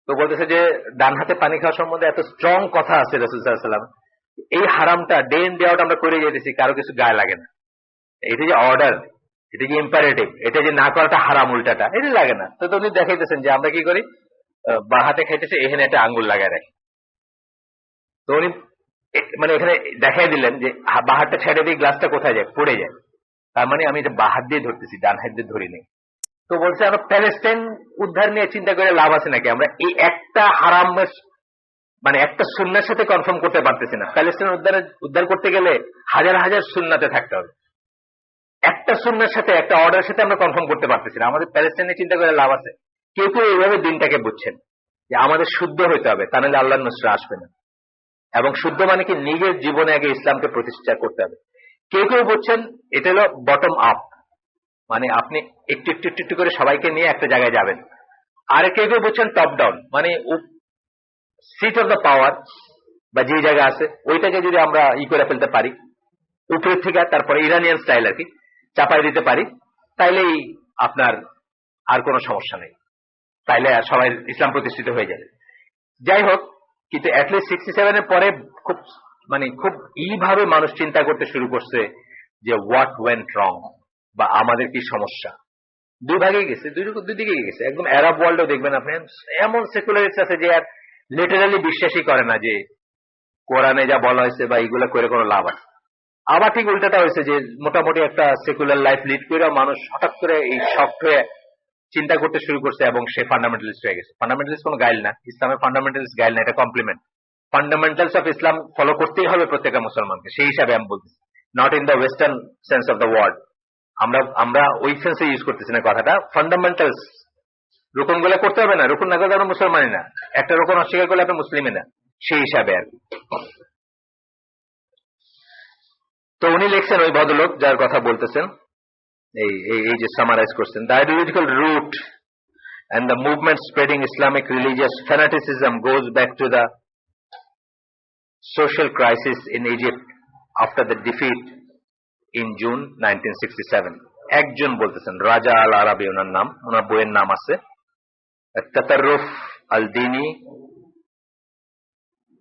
তো বলতেছে যে ডান হাতে পানি খাওয়া সম্বন্ধে এত স্ট্রং কথা আছে রাসূল সাল্লাল্লাহু আলাইহি ওয়াসাল্লাম, এই হারামটা ডে ইন ডে আউট আমরা করে যেতেছি, কারো কিছু গায়ে লাগে না। এটা যে অর্ডার, এটা যে ইম্পারেটিভ, এটা যে না করাটা হারাম উল্টাটা, এটা লাগে না। তো উনি দেখাইতেছেন যে আমরা কি করি, বা হাতে খাইতেছে, এখানে একটা আঙ্গুল লাগায় রাখি। তো উনি মানে এখানে দেখাই দিলেন যে বাহারটা ছেড়ে দিয়ে গ্লাসটা কোথায় যায়, পড়ে যায়। তার মানে আমি এটা বাহার দিয়ে ধরতেছি, ডান হাত দিয়ে ধরি নেই। তো বলছে আমরা প্যালেস্টাইন উদ্ধার নিয়ে চিন্তা করে লাভ আছে নাকি? আমরা এই একটা হারাম মানে একটা সুন্নার সাথে কনফার্ম করতে পারতেছি না। প্যালেস্টাইন উদ্ধার করতে গেলে হাজার হাজার সুন্নাতে থাকতে হবে। একটা সুন্নার সাথে, একটা অর্ডার সাথে আমরা কনফার্ম করতে পারতেছি না। আমাদের প্যালেস্টাইনে চিন্তা করে লাভ আছে? কেউ কেউ এইভাবে দিনটাকে বুঝছেন যে আমাদের শুদ্ধ হইতে হবে, তা নাহলে আল্লাহর নুসরা আসবে না। এবং শুদ্ধ মানে কি, নিজের জীবনে আগে ইসলামকে প্রতিষ্ঠা করতে হবে। কেউ কেউ বলছেন এটা হলো বটম আপ, মানে আপনি একটু একটু একটু একটু করে সবাইকে নিয়ে একটা জায়গায় যাবেন। আর কেউ কেউ বলছেন টপ ডাউন, মানে সিট অফ দ্য পাওয়ার বা যে জায়গা আছে ওইটাকে যদি আমরা করে ফেলতে পারি, উপরের থেকে তারপরে ইরানিয়ান স্টাইল আর কি চাপাই দিতে পারি, তাইলেই আপনার আর কোনো সমস্যা নেই, তাইলে আর সবাই ইসলাম প্রতিষ্ঠিত হয়ে যাবে। যাই হোক, কিন্তু অ্যাটলিস্ট 67-এর পরে খুব এইভাবে মানুষ চিন্তা করতে শুরু করছে যে হোয়াট ওয়েন্ট রং, বা আমাদের কি সমস্যা। দুই ভাগে গেছে, দুই দিকে গেছে। একদম আরব ওয়ার্ল্ডও দেখবেন আপনি এমন সেকুলারিস্ট আছে যে আর লিটারালি বিশ্বাসই করে না যে কোরআনে যা বলা হয়েছে বা এইগুলো করে কোনো লাভ আছে। আবার ঠিক উল্টাটা হয়েছে যে মোটামুটি একটা সেকুলার লাইফ লিড করে মানুষ হঠাৎ করে এই শক্ট হয়ে চিন্তা করতে শুরু করছে এবং সে ফান্ডামেন্টালিস্ট হয়ে গেছে। ফান্ডামেন্টালিস্ট কোনো গাইল না, ইসলামের ফান্ডামেন্টালিস্ট গাইল না, এটা compliment. Fundamentals of Islam follow করতেই হবে প্রত্যেকটা মুসলমানকে, সেই হিসাবে আমি বলতেছি, not in the western sense of the word. আমরা ওই সেন্সে ইউজ করতেছি না কথাটা। ফান্ডামেন্টালস, রুকন গুলো করতে হবে না, রুকন না করলে আমরা মুসলমানই না, একটা রুকন অস্বীকার করলে আপনি মুসলিমই না, সেই হিসাবে আর কি। তো উনি লিখছেন, ওই ভদ্রলোক যার কথা বলতেছেন, এই যে সামারাইজ করছেন, the ideological root and the movement spreading Islamic religious fanaticism goes back to the social crisis in Egypt after the defeat in June 1967. একজন বলতেছেন, রাজা আল আরাবি ওনার নাম, ওনার বইয়ের নাম আছে তাতাররুফ আল দিনী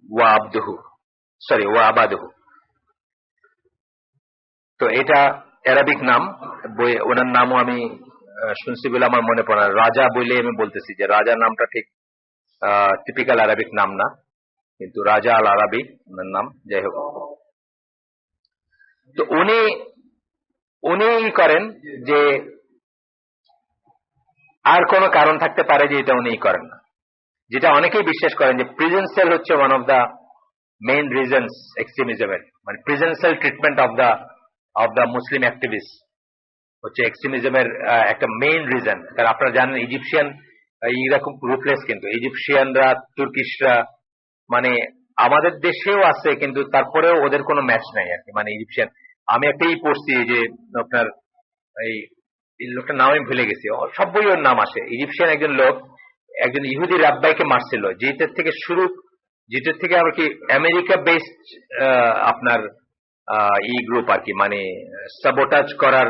ওয়া আবাদুহু। তো এটা অ্যারাবিক নাম, বই ওনার নামও আমি শুনছি বলে আমার মনে পড়ে না। রাজা বলে আমি বলতেছি যে রাজা নামটা ঠিক টিপিক্যাল আরবিক নাম না, কিন্তু রাজা আল আরাবি ওনার নাম। যাই হোক, তো উনি করেন যে আর কোন কারণ থাকতে পারে যে এটা উনি করেন না, যেটা অনেকেই বিশ্বাস করেন যে প্রিজন সেল হচ্ছে one of the main reasons এক্সট্রিমিজমের, মানে prison cell treatment of the Muslim activist হচ্ছে এক্সট্রিমিজমের একটা মেইন রিজন। কারণ আপনারা জানেন ইজিপশিয়ান এইরকম রুটলেস, কিন্তু ইজিপশিয়ানরা, তুর্কিশরা, মানে আমাদের দেশেও আছে কিন্তু তারপরেও ওদের কোনো ম্যাচ নাই আর কি। মানে ইজিপশিয়ান, আমি একটাই পড়ছি যে আপনার এই লোকটার নাম আমি ভুলে গেছি, সব বই ওর নাম আসে। ইজিপশিয়ান একজন লোক একজন ইহুদি রাব্বাইকে মারছিল, যেটার থেকে আর কি আমেরিকা বেসড আপনার গ্রুপ আর কি, মানে সাবোটাজ করার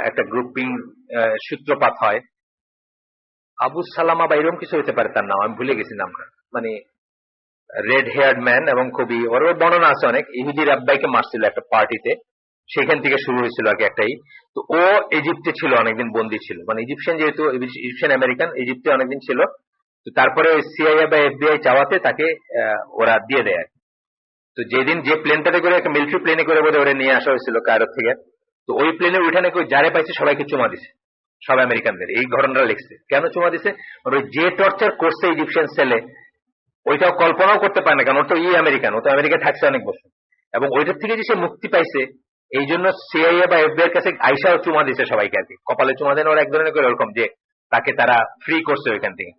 একটা গ্রুপিং সূত্রপাত হয়। আবু সালামা বা এরকম কিছু হতে পারে তার নাম, আমি ভুলে গেছি নামটা। মানে রেড হেয়ার্ড ম্যান, এবং খুবই ওর বর্ণনা আছে অনেক। ইহুদি রাব্বাইকে মারছিল একটা পার্টিতে, সেখান থেকে শুরু হয়েছিল আর কি একটাই। তো ও ইজিপ্টে ছিল, অনেকদিন বন্দী ছিল, মানে ইজিপশিয়ান, যেহেতু ইজিপশিয়ান আমেরিকান, ইজিপ্টে অনেকদিন ছিল। তো তারপরে সিআইএ বা এফবিআই চাওয়াতে তাকে ওরা দিয়ে দেয়। তো যেদিন যে প্লেনটাতে করে, একটা মিলিটারি প্লেনে করে বোধহয় ওরা নিয়ে আসা হয়েছিল কায়রো থেকে, তো ওই প্লেনে উঠানে যারে পাইছে সবাইকে চুমা দিছে, সব আমেরিকানদের। এই ঘটনাটা লিখছে, কেন চুমা দিছে, ওই যে টর্চার করছে ইজিপশিয়ান সেলে, ওইটাও কল্পনাও করতে পারে না, কারণ ওর তো আমেরিকান, ও তো আমেরিকা থাকছে অনেক বছর, এবং ওইটার থেকে যে সে মুক্তি পাইছে, এই জন্য সিআইএ বা এফবিআই এর কাছে আইসাও চুমা দিছে সবাইকে আর কি, কপালে চুমা দেন ওরা এক ধরনের করে, ওরকম যে তাকে তারা ফ্রি করছে ওইখান থেকে।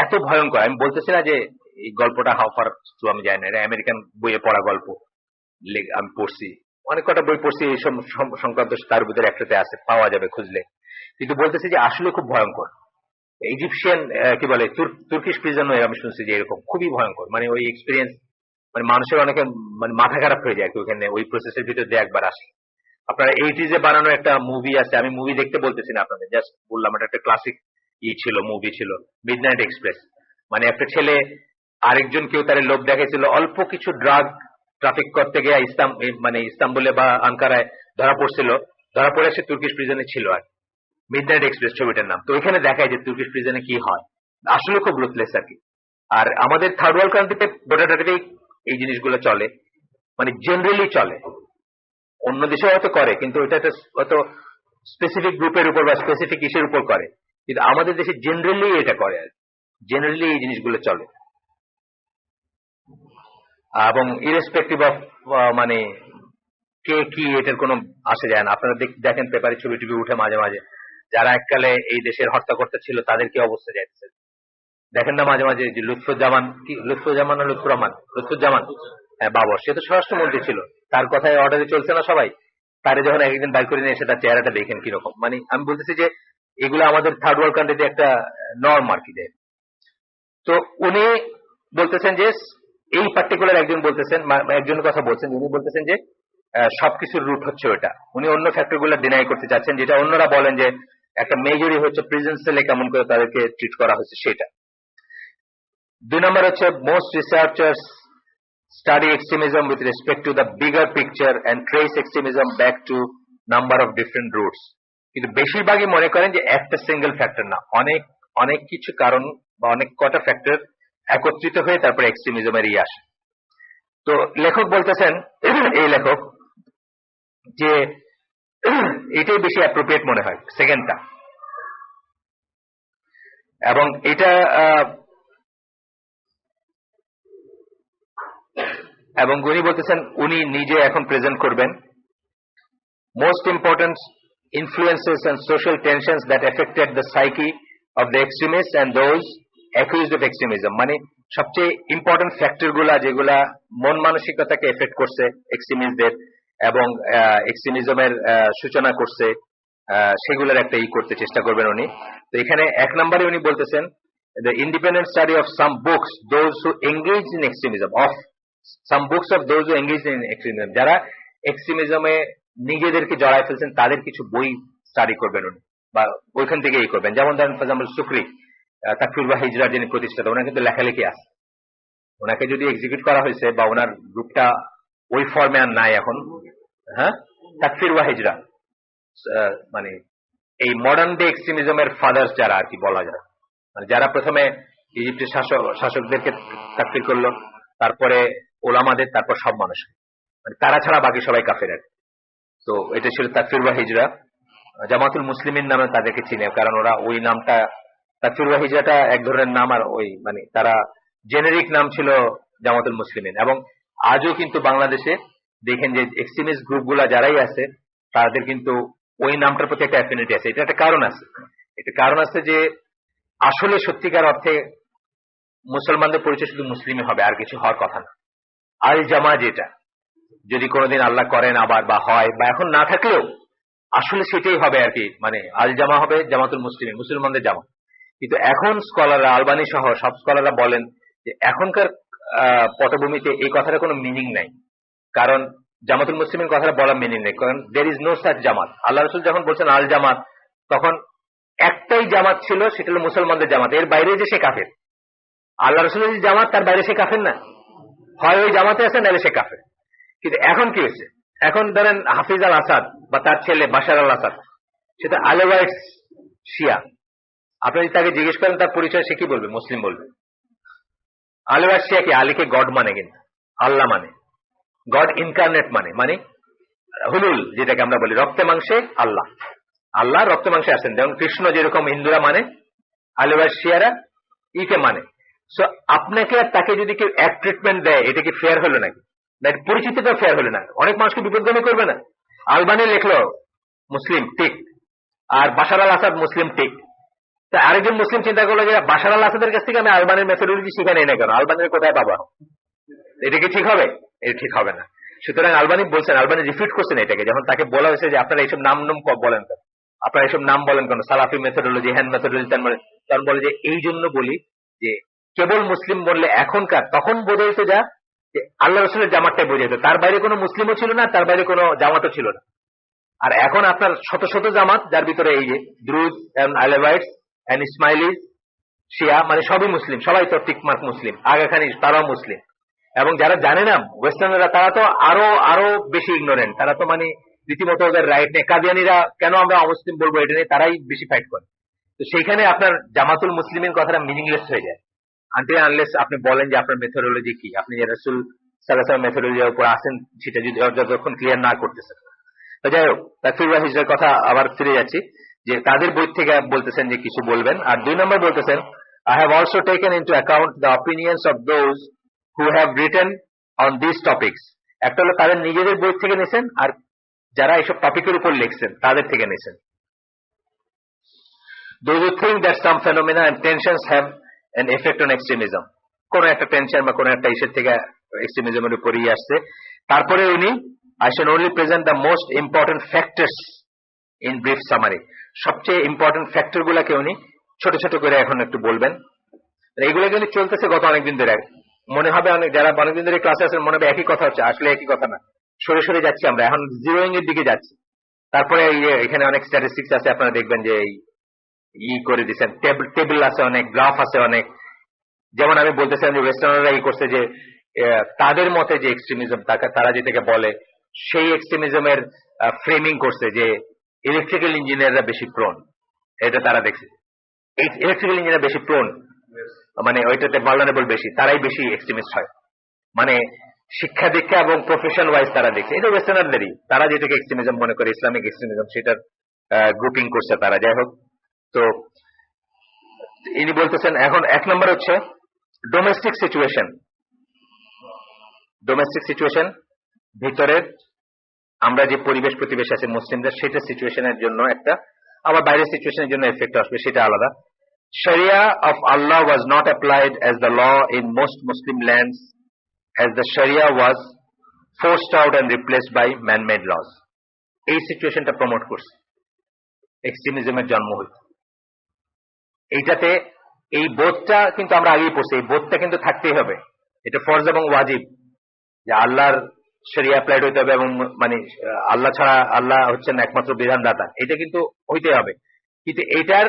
এত ভয়ঙ্কর, আমি বলতেছি না যে এই গল্পটা হাওফার, আমি জানি না, এটা আমেরিকান বইয়ে পড়া গল্প, আমি পড়ছি, অনেক কটা বই পড়ছি এই সংক্রান্ত, তার ভিতরে একটাতে আছে, পাওয়া যাবে খুঁজলে। কিন্তু বলতেছি যে আসলে খুব ভয়ঙ্কর। ইজিপশিয়ান কি বলে, তুর্কিশ প্রিজন, আমি শুনছি যে এরকম খুবই ভয়ঙ্কর, মানে ওই এক্সপিরিয়েন্স, মানে মানুষের অনেকে মানে মাথা খারাপ হয়ে যায় ওইখানে, ওই প্রসেসের ভিতর দিয়ে একবার আসে। আপনারা 80s বানানো একটা মুভি আছে, আমি মুভি দেখতে বলতেছি না আপনাদের, জাস্ট বললাম, এটা একটা ক্লাসিক ছিল, মুভি ছিল, মিডনাইট এক্সপ্রেস। মানে একটা ছেলে আরেকজন কেউ তার লোভ দেখাইছিল, অল্প কিছু ড্রাগ ট্রাফিক করতে গিয়ে মানে ইস্তাম্বুলে বা আঙ্কারায় ধরা পড়ে সে তুর্কিশ প্রিজনে ছিল আর মিডনাইট এক্সপ্রেস ছবিটার নাম। তো ওইখানে দেখায় যে তুর্কিশ প্রিজনে কি হয়, আসলে খুব রুথলেস আর কি। আর আমাদের থার্ড ওয়ার্ল্ড কান্ট্রিতে গোটাটাতেই এই জিনিসগুলো চলে, মানে জেনারেলি চলে। অন্য দেশে হয়তো করে, কিন্তু ওইটা হয়তো স্পেসিফিক গ্রুপের উপর বা স্পেসিফিক ইস্যুর উপর করে, কিন্তু আমাদের দেশে জেনারেলি এটা করে, জেনারেলি এই জিনিসগুলো চলে। এবং ইরেসপেক্টিভ অফ মানে কে কি, এটার কোনো আসে যায় না। আপনারা দেখেন পেপারে ছবি টবি উঠে মাঝে মাঝে, যারা এককালে এই দেশের হর্তাকর্তা ছিল তাদের কি অবস্থা যাচ্ছে দেখেন না মাঝে মাঝে, যে লুৎফুজ্জামান, হ্যাঁ বাবর, সে তো স্বরাষ্ট্রমন্ত্রী ছিল, তার কথায় অর্ডারে চলছে না সবাই, তারে যখন একদিন বাইর করে নিয়ে এসে তার চেহারাটা দেখেন কিরকম। মানে আমি বলতেছি যে এগুলো আমাদের থার্ড ওয়ার্ল্ড কান্ট্রিতে একটা নর্ম আর কি। তো উনি বলতেছেন যে এই পার্টিকুলার একজন বলতেছেন, একজনের কথা বলছেন, উনি বলতেছেন যে সবকিছুর রুট হচ্ছে ওটা। উনি অন্য ফ্যাক্টরগুলো ডিনাই করতে চাচ্ছেন, যেটা অন্যরা বলেন যে একটা মেজরই হচ্ছে প্রিজন সেলে কেমন করে তাদেরকে ট্রিট করা হচ্ছে সেটা। 2 নম্বর হচ্ছে most researchers study extremism with respect to the bigger picture and trace extremism back to number of different roots. কিন্তু বেশিরভাগই মনে করেন যে একটা সিঙ্গেল ফ্যাক্টর না, অনেক অনেক কিছু কারণ বা অনেক কটা ফ্যাক্টর একত্রিত হয়ে তারপরে এক্সট্রিমিজমের আসে। তো লেখক বলতেছেন, এই লেখক, যে এটাই বেশি অ্যাপ্রোপ্রিয়েট মনে হয় সেকেন্ডটা, এবং এটা এবং উনি বলতেছেন উনি নিজে এখন প্রেজেন্ট করবেন most important influences and social tensions that affected the psyche of the extremist and those accused of extremism. মানে সবচেয়ে ইম্পর্টেন্ট ফ্যাক্টর গুলা যেগুলা মন মানসিকতাকে এফেক্ট করছে এক্সট্রিমিস্টদের এবং এক্সট্রিমিজমের সূচনা করছে, সেগুলোর একটা করতে চেষ্টা করবেন উনি। তো এখানে 1 নম্বরে উনি বলতেছেন the independent study of some books those who engage in extremism যারা এক্সট্রিমিজমে নিজেদেরকে জড়ায় ফেলছেন তাদের কিছু বই স্টাডি করবেন উনি, বা ওইখান থেকে করবেন। যেমন ধরেন ফর এক্সাম্পল সুকরি, তাকফির বা হিজরার যিনি প্রতিষ্ঠাতা, ওনার কিন্তু লেখালেখি আছে। ওনাকে যদি এক্সিকিউট করা হয়েছে বা ওনার গ্রুপটা ওই ফর্মে আর নাই এখন, হ্যাঁ, তাকফির বা হিজরা মানে এই মডার্ন ডে এক্সট্রিমিজমের ফাদার্স যারা আর কি বলা যায়, মানে যারা প্রথমে ইজিপ্টের শাসকদেরকে তাকফির করলো, তারপরে ওলামাদের, তারপর সব মানুষ, মানে তারা ছাড়া বাকি সবাই কাফের। তো এটা ছিল তাকফির বা হিজরা। জামাতুল মুসলিমিন নামে তাদেরকে চিনে, কারণ ওরা ওই নামটা, তাকফির বা হিজরাটা এক ধরনের নাম, আর ওই মানে তারা জেনেরিক নাম ছিল জামাতুল মুসলিমিন। এবং আজও কিন্তু বাংলাদেশে দেখেন যে এক্সট্রিমিস্ট গ্রুপগুলা যারাই আছে তাদের কিন্তু ওই নামটার প্রতি একটা অ্যাফিনিটি আছে। এটা একটা কারণ আছে, এটা কারণ আছে যে আসলে সত্যিকার অর্থে মুসলমানদের পরিচয় শুধু মুসলিমই হবে, আর কিছু হওয়ার কথা না। আল জামা যেটা, যদি কোনোদিন আল্লাহ করেন আবার বা হয়, বা এখন না থাকলেও আসলে সেটাই হবে আর কি, মানে আল জামা হবে জামাতুল মুসলিমিন, মুসলমানদের জামা। কিন্তু এখন স্কলাররা, আলবানি সহ সব স্কলাররা বলেন যে এখনকার পটভূমিতে এই কথাটা কোনো মিনিং নাই, কারণ জামাতুল মুসলিমিন কথাটা বলার মিনিং নেই, কারণ দের ইজ নো সাচ জামাত। আল্লাহ রসুল যখন বলছেন আল জামাত, তখন একটাই জামাত ছিল, সেটা হলো মুসলমানদের জামাত। এর বাইরে যে সে কাফের। আল্লাহ রসুলের যে জামাত, তার বাইরে সে কাফের না, হয় ওই জামাতে আছে নাহলে সে কাফের। কিন্তু এখন কি হয়েছে, এখন ধরেন হাফিজ আল আসাদ বা তার ছেলে বাশার আল আসাদ, সেটা আলেওয়াইটস শিয়া। আপনি যদি তাকে জিজ্ঞেস করেন তার পরিচয়, সে কি বলবে? মুসলিম বলবে। আলেওয়াইটস শিয়া কি? আলীকে গড মানে, কিন্তু আল্লাহ মানে, গড ইনকারনেট মানে, মানে হুলুল, যেটাকে আমরা বলি রক্তে মাংসে আল্লাহ। আল্লাহ রক্তে মাংসে আসেন, যেমন কৃষ্ণ যেরকম হিন্দুরা মানে, আলেওয়াইটস শিয়ারা ইকে মানে। সো আপনাকে আর তাকে যদি কেউ এক ট্রিটমেন্ট দেয়, এটা কি ফেয়ার হলো নাকি? পরিচিতিটা ফেয়ার হলো না? অনেক মানুষকে বিপদগামী করবে না? আলবানি লিখলো মুসলিম ঠিক, আর বাশার আল আসাদ মুসলিম ঠিক। তা আরেকজন মুসলিম চিন্তা করলো যে বাশার আল আসাদের কাছ থেকে আমি আলবানির মেথোডোলজি শিখে নেই না কেন, আলবানির কোথায় পাবো? এটা কি ঠিক হবে? এটা ঠিক হবে না। সুতরাং আলবানি বলছেন, আলবানি রিফিউট করছেন এটাকে, যখন তাকে বলা হয়েছে যে আপনারা এইসব নাম বলেন কেন, আপনারা এইসব নাম বলেন কেন, সালাফি মেথোডোলজি, হ্যান্ড মেথোডোলজি, তখন বলে যে এই জন্য বলি যে কেবল মুসলিম বললে এখনকার, তখন বোঝা যেত যা যে আল্লাহ রসুলের জামাতটাই বোঝা যেত, তার বাইরে কোনো মুসলিমও ছিল না, তার বাইরে কোনো জামাতও ছিল না। আর এখন আপনার শত শত জামাত, যার ভিতরে এই যে দ্রুজ এন্ড আলেভাইটস এন্ড ইসমাইলিস শিয়া, মানে সবই মুসলিম, সবাই তো টিকমার্ক মুসলিম, আগা খানি তারাও মুসলিম। এবং যারা জানে না ওয়েস্টার্নরা, তারা তো আরো আরো বেশি ইগনোরেন্ট, তারা তো মানে রীতিমতো ওদের রাইট নেই। কাদিয়ানিরা কেন আমরা অমুসলিম বলবো, এটা নিয়ে তারাই বেশি ফাইট করে। তো সেইখানে আপনার জামাতুল মুসলিমের কথাটা মিনিংলেস হয়ে যায়, আনটিল আনলেস আপনি বলেন যে আপনার মেথোডোলজি কি, আপনি যে রাসূল সাল্লাল্লাহু আলাইহি ওয়াসাল্লাম মেথোডোলজির উপর আসেন সেটা যদি যতক্ষণ ক্লিয়ার না করতেছেন। তো যাই হোক, তাকফির বা হিজরার কথা আবার ফিরে যাচ্ছি, যে তাদের বই থেকে বলতেছেন যে কিছু বলবেন। আর 2 নম্বর বলতেছেন, I have also taken into account the opinions of those who have written on these topics. একটা হলো তাদের নিজেদের বই থেকে নিয়েছেন, আর যারা এইসব টপিকের উপর লিখছেন তাদের থেকে নিয়েছেন। Those who think that some phenomena and tensions have an effect on extremism, কোন একটা টেনশন বা কোন একটা ইস্যু থেকে এক্সট্রিমিজমের উপরই আসছে। তারপরে উনি I shall only present the most important factors in brief summary, সবচেয়ে ইম্পর্টেন্ট ফ্যাক্টর গুলাকে উনি ছোট ছোট করে এখন একটু বলবেন। এইগুলো কিন্তু চলতেছে গত অনেকদিন ধরে, মনে হবে অনেক যারা অনেকদিন ধরে ক্লাসে আছেন মনে হবে একই কথা হচ্ছে, আসলে একই কথা না, সরে সরে যাচ্ছি আমরা, এখন জিরোইং এর দিকে যাচ্ছি। তারপরে এখানে অনেক স্ট্যাটিস্টিক্স আছে, আপনারা দেখবেন যে করে দিচ্ছেন, টেবিল আছে অনেক, গ্রাফ আছে অনেক। যেমন আমি বলতেছিলাম যে ওয়েস্টার্নাররা করছে যে তাদের মতে যে এক্সট্রিমিজম, তারা যেটাকে বলে সেই এক্সট্রিমিজমের ফ্রেমিং করছে যে ইলেকট্রিক্যাল ইঞ্জিনিয়াররা বেশি প্রোন। এটা তারা দেখছে, ইলেকট্রিক্যাল ইঞ্জিনিয়ার বেশি প্রোন, মানে ওইটাতে ভালনারেবল বেশি, তারাই বেশি এক্সট্রিমিস্ট হয়। মানে শিক্ষা দীক্ষা এবং প্রফেশন ওয়াইজ তারা দেখছে। এটা ওয়েস্টার্নারদেরই, তারা যেটাকে এক্সট্রিমিজম মনে করে, ইসলামিক এক্সট্রিমিজম, সেটার গ্রুপিং করছে তারা। যাই হোক, তো ইনি বলতেছেন এখন 1 নম্বর হচ্ছে ডোমেস্টিক সিচুয়েশন। ডোমেস্টিক সিচুয়েশন, ভিতরের আমরা যে পরিবেশ প্রতিবেশ আছে মুসলিমদের, সেটা সিচুয়েশনের জন্য একটা, আবার বাইরের সিচুয়েশনের জন্য এফেক্ট আসবে, সেটা আলাদা। Sharia of Allah was not applied as the law in most Muslim lands, as the Sharia was forced out and replaced by man-made laws. এই সিচুয়েশনটা প্রমোট করছে, এক্সট্রিমিজমের জন্ম হইছে এইটাতে। এই বোধটা কিন্তু আমরা আগেই পড়ছি, এই বোধটা কিন্তু থাকতেই হবে। এটা ফরজ এবং ওয়াজিব যে আল্লাহর শরিয়া অ্যাপ্লাইড হইতে হবে, এবং মানে আল্লাহ ছাড়া, আল্লাহ হচ্ছেন একমাত্র বিধানদাতা, এটা কিন্তু হইতে হবে। কিন্তু এটার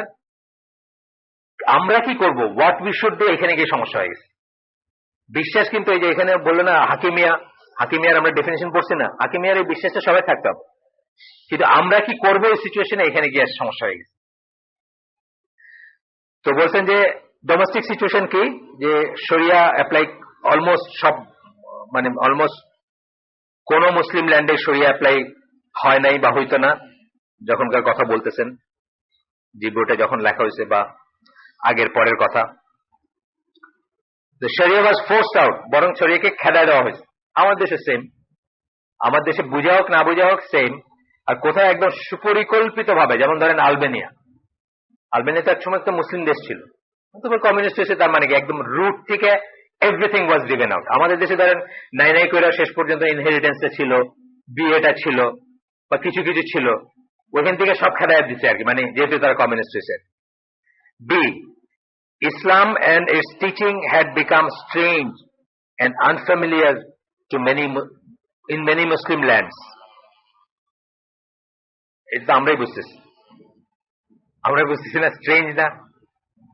আমরা কি করব, হোয়াট উই শুড ডু, এখানে গিয়ে সমস্যা হয়ে গেছে। বিশ্বাস কিন্তু এই যে এখানে বললো না হাকিমিয়ার আমরা ডেফিনেশন পড়ছি না, হাকিমিয়ার এই বিশ্বাসটা সবাই থাকতে হবে, কিন্তু আমরা কি করবো এই সিচুয়েশনে, এখানে গিয়ে সমস্যা হয়ে গেছে। তো বলছেন যে ডোমেস্টিক সিচুয়েশন কি, যে শরিয়া অ্যাপ্লাই অলমোস্ট সব, মানে অলমোস্ট কোন মুসলিম ল্যান্ডে শরিয়া অ্যাপ্লাই হয় নাই বা হইতো না যখনকার কথা বলতেছেন, যে বইটা যখন লেখা হয়েছে বা আগের পরের কথা। শরিয়া ওয়াজ ফোর্সড আউট, বরং শরিয়াকে খেদায় দেওয়া হয়েছে। আমার দেশে সেম, আমার দেশে বুঝা হোক না বুঝা হোক সেম। আর কোথায় একদম সুপরিকল্পিত ভাবে, যেমন ধরেন আলবেনিয়া তো এক সময় একটা মুসলিম দেশ ছিল, কমিউনিস্ট হয়েছে, তার মানে কি একদম রুট থেকে এভরিথিং ওয়াজ গিভেন আউট। আমাদের দেশে ধরেন নাই করে শেষ পর্যন্ত ইনহেরিটেন্সটা ছিল, বিয়েটা ছিল, বা কিছু কিছু ছিল, ওইখান থেকে সব খেদায় দিচ্ছে আর কি, মানে যেহেতু তারা কমিউনিস্ট হয়েছে। B, Islam and its teaching had become strange and unfamiliar to in many Muslim lands. এটা আমরাই বুঝতেছি না, স্ট্রেঞ্জ না?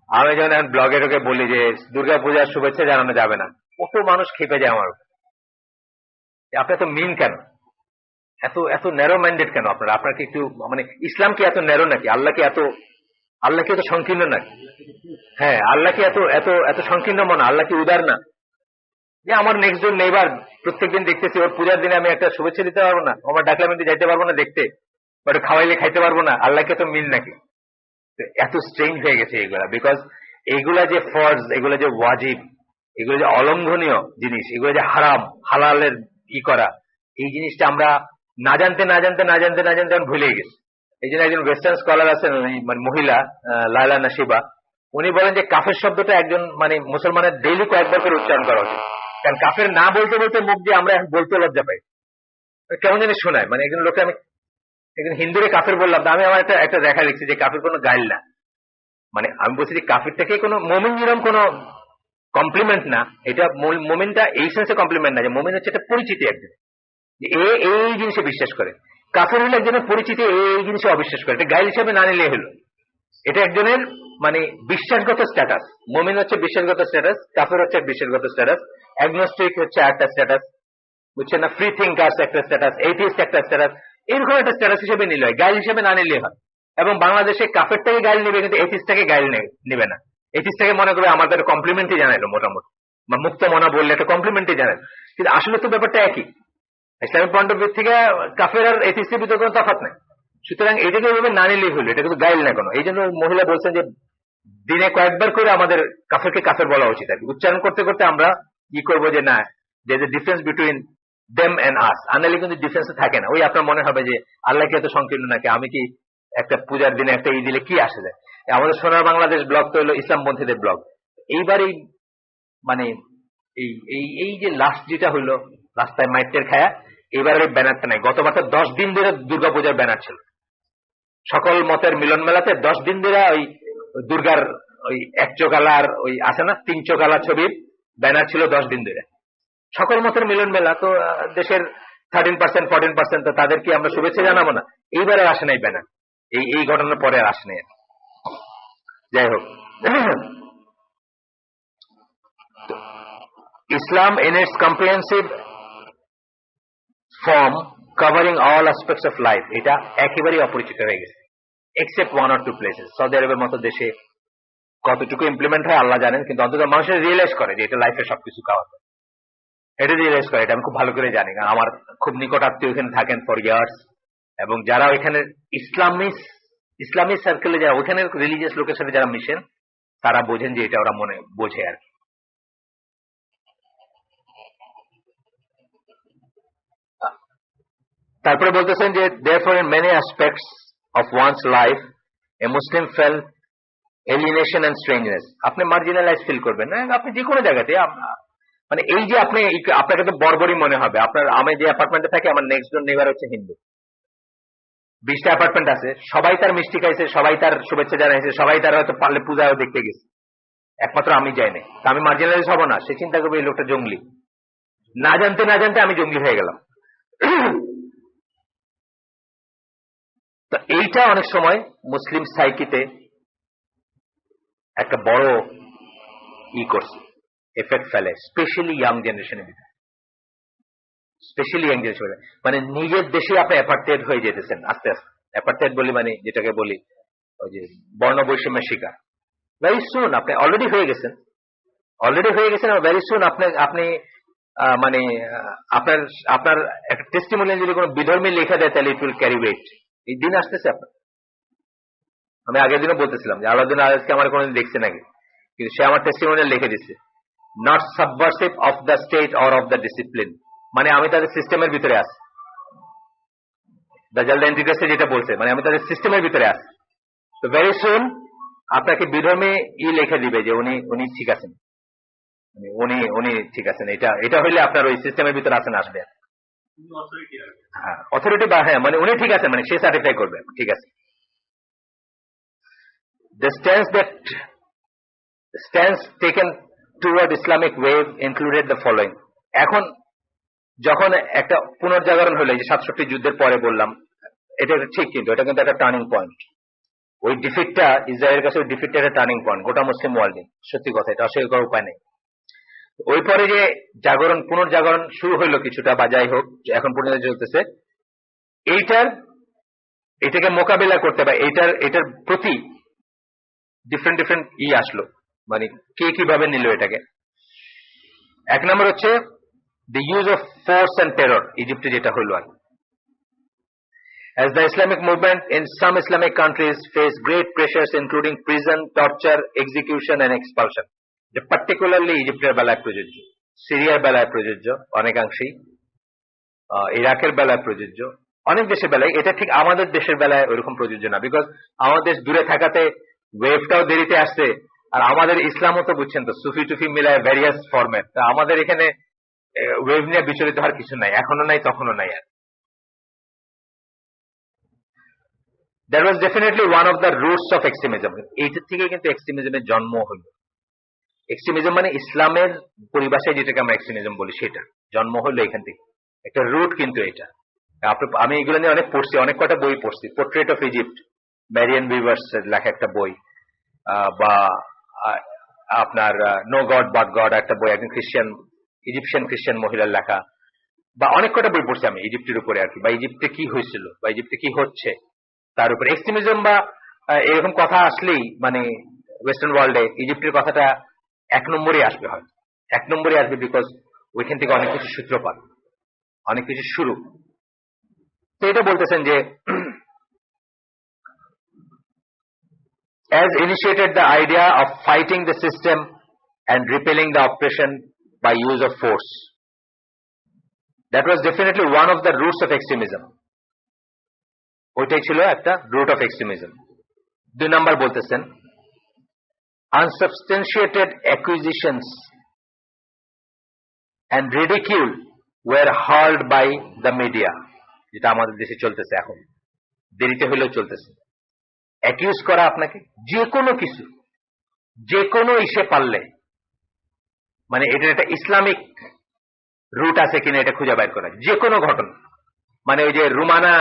আমি যখন ব্লগে ঢোকে বলি যে দুর্গা পূজার শুভেচ্ছা জানানো যাবে না, কত মানুষ খেপে যায় আমার। আপনি এত মিন কেন, এত ন্যারো মাইন্ডেড কেন আপনারা? আপনার কি একটু মানে ইসলাম কি এত ন্যারো নাকি? আল্লাহ কি এত সংকীর্ণ নাকি? হ্যাঁ, আল্লাহ কি এত সংকীর্ণ মনে? আল্লাহ কি উদার না? যে আমার নেক্সট ডোর নেইবার প্রত্যেকদিন দেখতেছি, ওর পূজার দিনে আমি একটা শুভেচ্ছা দিতে পারবো না, আমার ডাকলে আমি যাইতে পারবো না দেখতে, ওটা খাওয়াইলে খাইতে পারবো না, আল্লাহকে তো মিল নাকি? এত স্ট্রেঞ্জ হয়ে গেছে এগুলা, বিকজ এগুলা যে ফরজ, এগুলো যে ওয়াজিব, এগুলো যে অলঙ্ঘনীয় জিনিস, এগুলো যে হারাম, হালালের করা, এই জিনিসটা আমরা না জানতে ভুলে গেছি। এই জন্য একজন ওয়েস্টার্ন স্কলার আছেন, মানে মহিলা, লায়লা নাসিবা, উনি বলেন যে কাফের শব্দটা একজন মানে মুসলমানের ডেইলি কয়েকবার করে উচ্চারণ করা উচিত। কারণ কাফের না বলতে বলতে মুখ দিয়ে আমরা এখন বলতে লজ্জা পাই, কেমন জানি শোনায়। মানে একজন লোককে আমি একজন হিন্দুরে কাফের বললাম, আমি আমার একটা দেখা লিখছি যে কাফের কোনো গাইল না, মানে আমি বলছি যে কাফের থেকে কোনো মুমিন যেরকম কোনো কমপ্লিমেন্ট না, এটা মুমিনটা এই সেন্সে কমপ্লিমেন্ট না, যে মুমিন হচ্ছে একটা পরিচিতি, একজন এই জিনিসে বিশ্বাস করে। কাফের হলে একজনের পরিচিতি এই জিনিসে অবিশ্বাস করে, এটা গাইল হিসাবে না নিলে হলো। এটা একজনের মানে বিশ্বাসগত স্ট্যাটাস। মুমিন হচ্ছে বিশ্বাসগত স্ট্যাটাস, কাফের হচ্ছে বিশ্বাসগত স্ট্যাটাস, অ্যাগনোস্টিক হচ্ছে একটা স্ট্যাটাস, বুঝছেন না, ফ্রি থিঙ্কার্স একটা স্ট্যাটাস, এথিস্ট একটা স্ট্যাটাস, এরকম একটা স্ট্যাটাস হিসেবে নিলে হয়, গাইল হিসেবে না নিলে হয়। এবং বাংলাদেশে কাফেরটাকে গাইল নেবে, কিন্তু এথিস্টটাকে গাইল নেবে না। এথিস্টটাকে মনে করবে আমাদের কমপ্লিমেন্টই জানাইলো, মোটামুটি বা মুক্ত মনা বললে একটা কমপ্লিমেন্টই জানাই, কিন্তু আসলে তো ব্যাপারটা একই। ইসলামিক পয়েন্ট অফ ভিউ থেকে কাফের আর এথিস্টের ভিতরে কোনো তফাৎ নাই। সুতরাং এটাকে এভাবে না নিলেই হলো, এটা কিন্তু গাইল না কোনো। এই জন্য মহিলা বলছেন যে দিনে কয়েকবার করে আমাদের কাফেরকে কাফের বলা উচিত আর কি। উচ্চারণ করতে করতে আমরা কি করবো যে না, যে ডিফারেন্স বিটুইন দেম এন্ড আস, আনালে কিন্তু ডিফারেন্স থাকে না। ওই আপনার মনে হবে যে আল্লাহ কি এত সংকীর্ণ নাকি, আমি কি একটা পূজার দিনে একটা ই দিলে কি আসে যায়। আমাদের সোনার বাংলাদেশ ব্লগ তো হলো ইসলামপন্থীদের ব্লগ। এইবার এই মানে এই যে লাস্ট যেটা হইলো, রাস্তায় মাইটের খায়া, এবার ওই ব্যানারটা নাই। গতবার তো 10 দিন ধরে দুর্গাপূজার ব্যানার ছিল, সকল মতের মিলন মেলাতে 10 দিন ধরে ওই দুর্গার ওই এক চোখালার ওই আছে না 3 চোখালা ছবির ব্যানার ছিল 10 দিন ধরে, সকল মতের মিলন মেলা। তো দেশের 13%, 14%, তো তাদের কি আমরা শুভেচ্ছা জানাবো না? এইবারে আসে নাই ব্যানার, এই ঘটনার পরে আর আসে নাই। যাই হোক, Islam in its comprehensive form covering all aspects of life, এটা একেবারেই অপরিচিত হয়ে গেছে, except 1 or 2 places. সৌদি আরবের মতো দেশে কতটুকু ইমপ্লিমেন্ট হয় আল্লাহ জানেন, কিন্তু অন্তত মানুষের রিয়েলাইজ করে যে এটা লাইফে সবকিছু খাওয়া, এটা রিয়েলাইজ করে, এটা আমি খুব ভালো করে জানি, কারণ আমার খুব নিকট আত্মীয় ওখানে থাকেন ফর ইয়ার্স, এবং যারা ওইখানে ইসলামিক সার্কেলে যারা ওইখানে রিলিজিয়াস লোকের সাথে যারা মিশেন, তারা বোঝেন যে এটা ওরা মনে বোঝে আর কি। তারপরে বলতেছেন যে therefore in many aspects of one's life a Muslim felt alienation and strangeness. আপনি মার্জিনালাইজ ফিল করবেন না, আপনি যে কোনো জায়গাতে, মানে এই যে আপনাকে তো বর্বরই মনে হবে। আমি যে অ্যাপার্টমেন্টে থাকি, আমার নেক্সট ডোর নেইবার হচ্ছে হিন্দু, 20টা অ্যাপার্টমেন্ট আছে, সবাই তার মিষ্টি খাইছে, সবাই তার শুভেচ্ছা জানাইছে, সবাই তার হয়তো পারলে পূজাও দেখতে গেছে, একমাত্র আমি যাইনি। তা আমি মার্জিনালাইজ হব না? সে চিন্তা করবে এই লোকটা জঙ্গলি, না জানতে আমি জঙ্গলি হয়ে গেলাম। তো এইটা অনেক সময় মুসলিম সাইকিতে একটা বড় করছে, এফেক্ট ফেলে, স্পেশালি ইয়াং জেনারেশনের ভিতরে, মানে নিজের দেশে আপনি অ্যাপার্টেড হয়ে যেতেছেন আস্তে আস্তে। অ্যাপার্টেড বলি মানে যেটাকে বলি ওই যে বর্ণ বৈষম্যের শিকার। ভেরি সুন আপনি অলরেডি হয়ে গেছেন, ভেরি সুন আপনি মানে আপনার একটা টেস্টিমোনিয়াল যদি কোনো বিধর্মী লেখা দেয়, তাহলে ইট উইল ক্যারি ওয়েট। এই দিন আসতেছে আপনার। আমি আগের দিনও বলতেছিলাম যে আলাউদ্দিন আজকে আমার কোনোদিন দেখছে নাকি, কিন্তু সে আমার টেস্টিমোনিয়াল লিখে দিচ্ছে, not subversive of the state or of the discipline, মানে আমি তাদের সিস্টেমের ভিতরে আছি। দাজাল ইন্টিগ্রেসে যেটা বলছে, মানে আমি তাদের সিস্টেমের ভিতরে আছি। তো ভেরি সুন আপনাকে বিধর্মী লিখে দিবে যে উনি ঠিক আছেন, উনি ঠিক আছেন, এটা হইলে আপনার ওই সিস্টেমের ভিতরে আছেন, আসবে। হ্যাঁ, অথরিটি বা হ্যাঁ, মানে উনি ঠিক আছেন, মানে সে সার্টিফাই করবে ঠিক আছে। The stance taken toward Islamic wave included the following. এখন যখন একটা পুনর্জাগরণ হলো, যে 67 যুদ্ধের পরে বললাম, এটা ঠিক, কিন্তু এটা কিন্তু একটা টার্নিং পয়েন্ট। ওই ডিফিটটা ইসরায়েলের কাছে, ওই ডিফিটটা একটা টার্নিং পয়েন্ট গোটা মুসলিম ওয়ার্ল্ডে, সত্যি কথা, এটা অস্বীকার করার উপায় নেই। ওই পরে যে পুনর্জাগরণ শুরু হইলো কিছুটা, বা যাই হোক এখন পর্যন্ত চলতেছে, এটাকে মোকাবিলা করতে, বা এটার প্রতি ডিফারেন্ট আসলো, মানে কে কিভাবে নিল এটাকে। এক নম্বর হচ্ছে the use of force and terror, ইজিপ্টে যেটা হইল আর। As the Islamic movement in some Islamic countries face great pressures including prison, torture, execution and expulsion, particularly ইজিপ্টের বেলায় প্রযোজ্য, সিরিয়ার বেলায় প্রযোজ্য অনেকাংশেই, ইরাকের বেলায় প্রযোজ্য, অনেক দেশের বেলায়। এটা ঠিক আমাদের দেশের বেলায় ওইরকম প্রযোজ্য না, বিকজ আমাদের দেশ দূরে থাকাতে ওয়েভটাও দেরিতে আসছে, আর আমাদের ইসলামও তো বুঝছেন তো, সুফি টুফি মিলায় ভ্যারিয়াস ফরম্যাট। আমাদের এখানে ওয়েভ নিয়ে বিচলিত হওয়ার কিছু নাই, এখনো নাই, তখনও নাই। আর that was definitely one of the roots of extremism. এইটার থেকে কিন্তু এক্সট্রিমিজমের জন্ম হইল। এক্সট্রিমিজম মানে ইসলামের পরিভাষায় যেটাকে আমরা এক্সট্রিমিজম বলি, সেটা জন্ম হইলো এখান থেকে, একটা রুট কিন্তু এটা। আমি এগুলো নিয়ে অনেক পড়ছি, অনেক কটা বই পড়ছি। পোর্ট্রেট অফ ইজিপ্ট, ম্যারিয়ান ভিভার্স লেখা একটা বই, বা আপনার নো গড বাট গড একটা বই, একজন ইজিপশিয়ান খ্রিস্টান মহিলার লেখা, বা অনেক কটা বই পড়ছি আমি ইজিপ্টের উপরে আর কি, বা ইজিপ্টে কি হয়েছিল বা ইজিপ্টে কি হচ্ছে তার উপরে। এক্সট্রিমিজম বা এরকম কথা আসলেই, মানে ওয়েস্টার্ন ওয়ার্ল্ডে ইজিপ্টের কথাটা 1 নম্বরে আসবে, হয় 1 নম্বরে আসবে, বিকজ ওইখান থেকে অনেক কিছু সূত্রপাত, অনেক কিছু শুরু। তো এটা বলতেছেন যে as initiated the idea of fighting the system and repelling the oppression by use of force. That was definitely one of the roots of extremism. ওইটাই ছিল একটা root of extremism. 2 নম্বর বলতেছেন unsubstantiated accusations and ridicule were hurled by the media, যেটা আমাদের দেশে চলতেছে এখন, দেরিতে হলেও চলতেছে। অ্যাকিউজ করা আপনাকে যে কোনো কিছু, যে কোনো ইসে পারলে, মানে এটা একটা ইসলামিক রুট আছে কিনা এটা খুঁজে বাইর করা, যে কোনো ঘটনা। মানে ওই যে রুমানা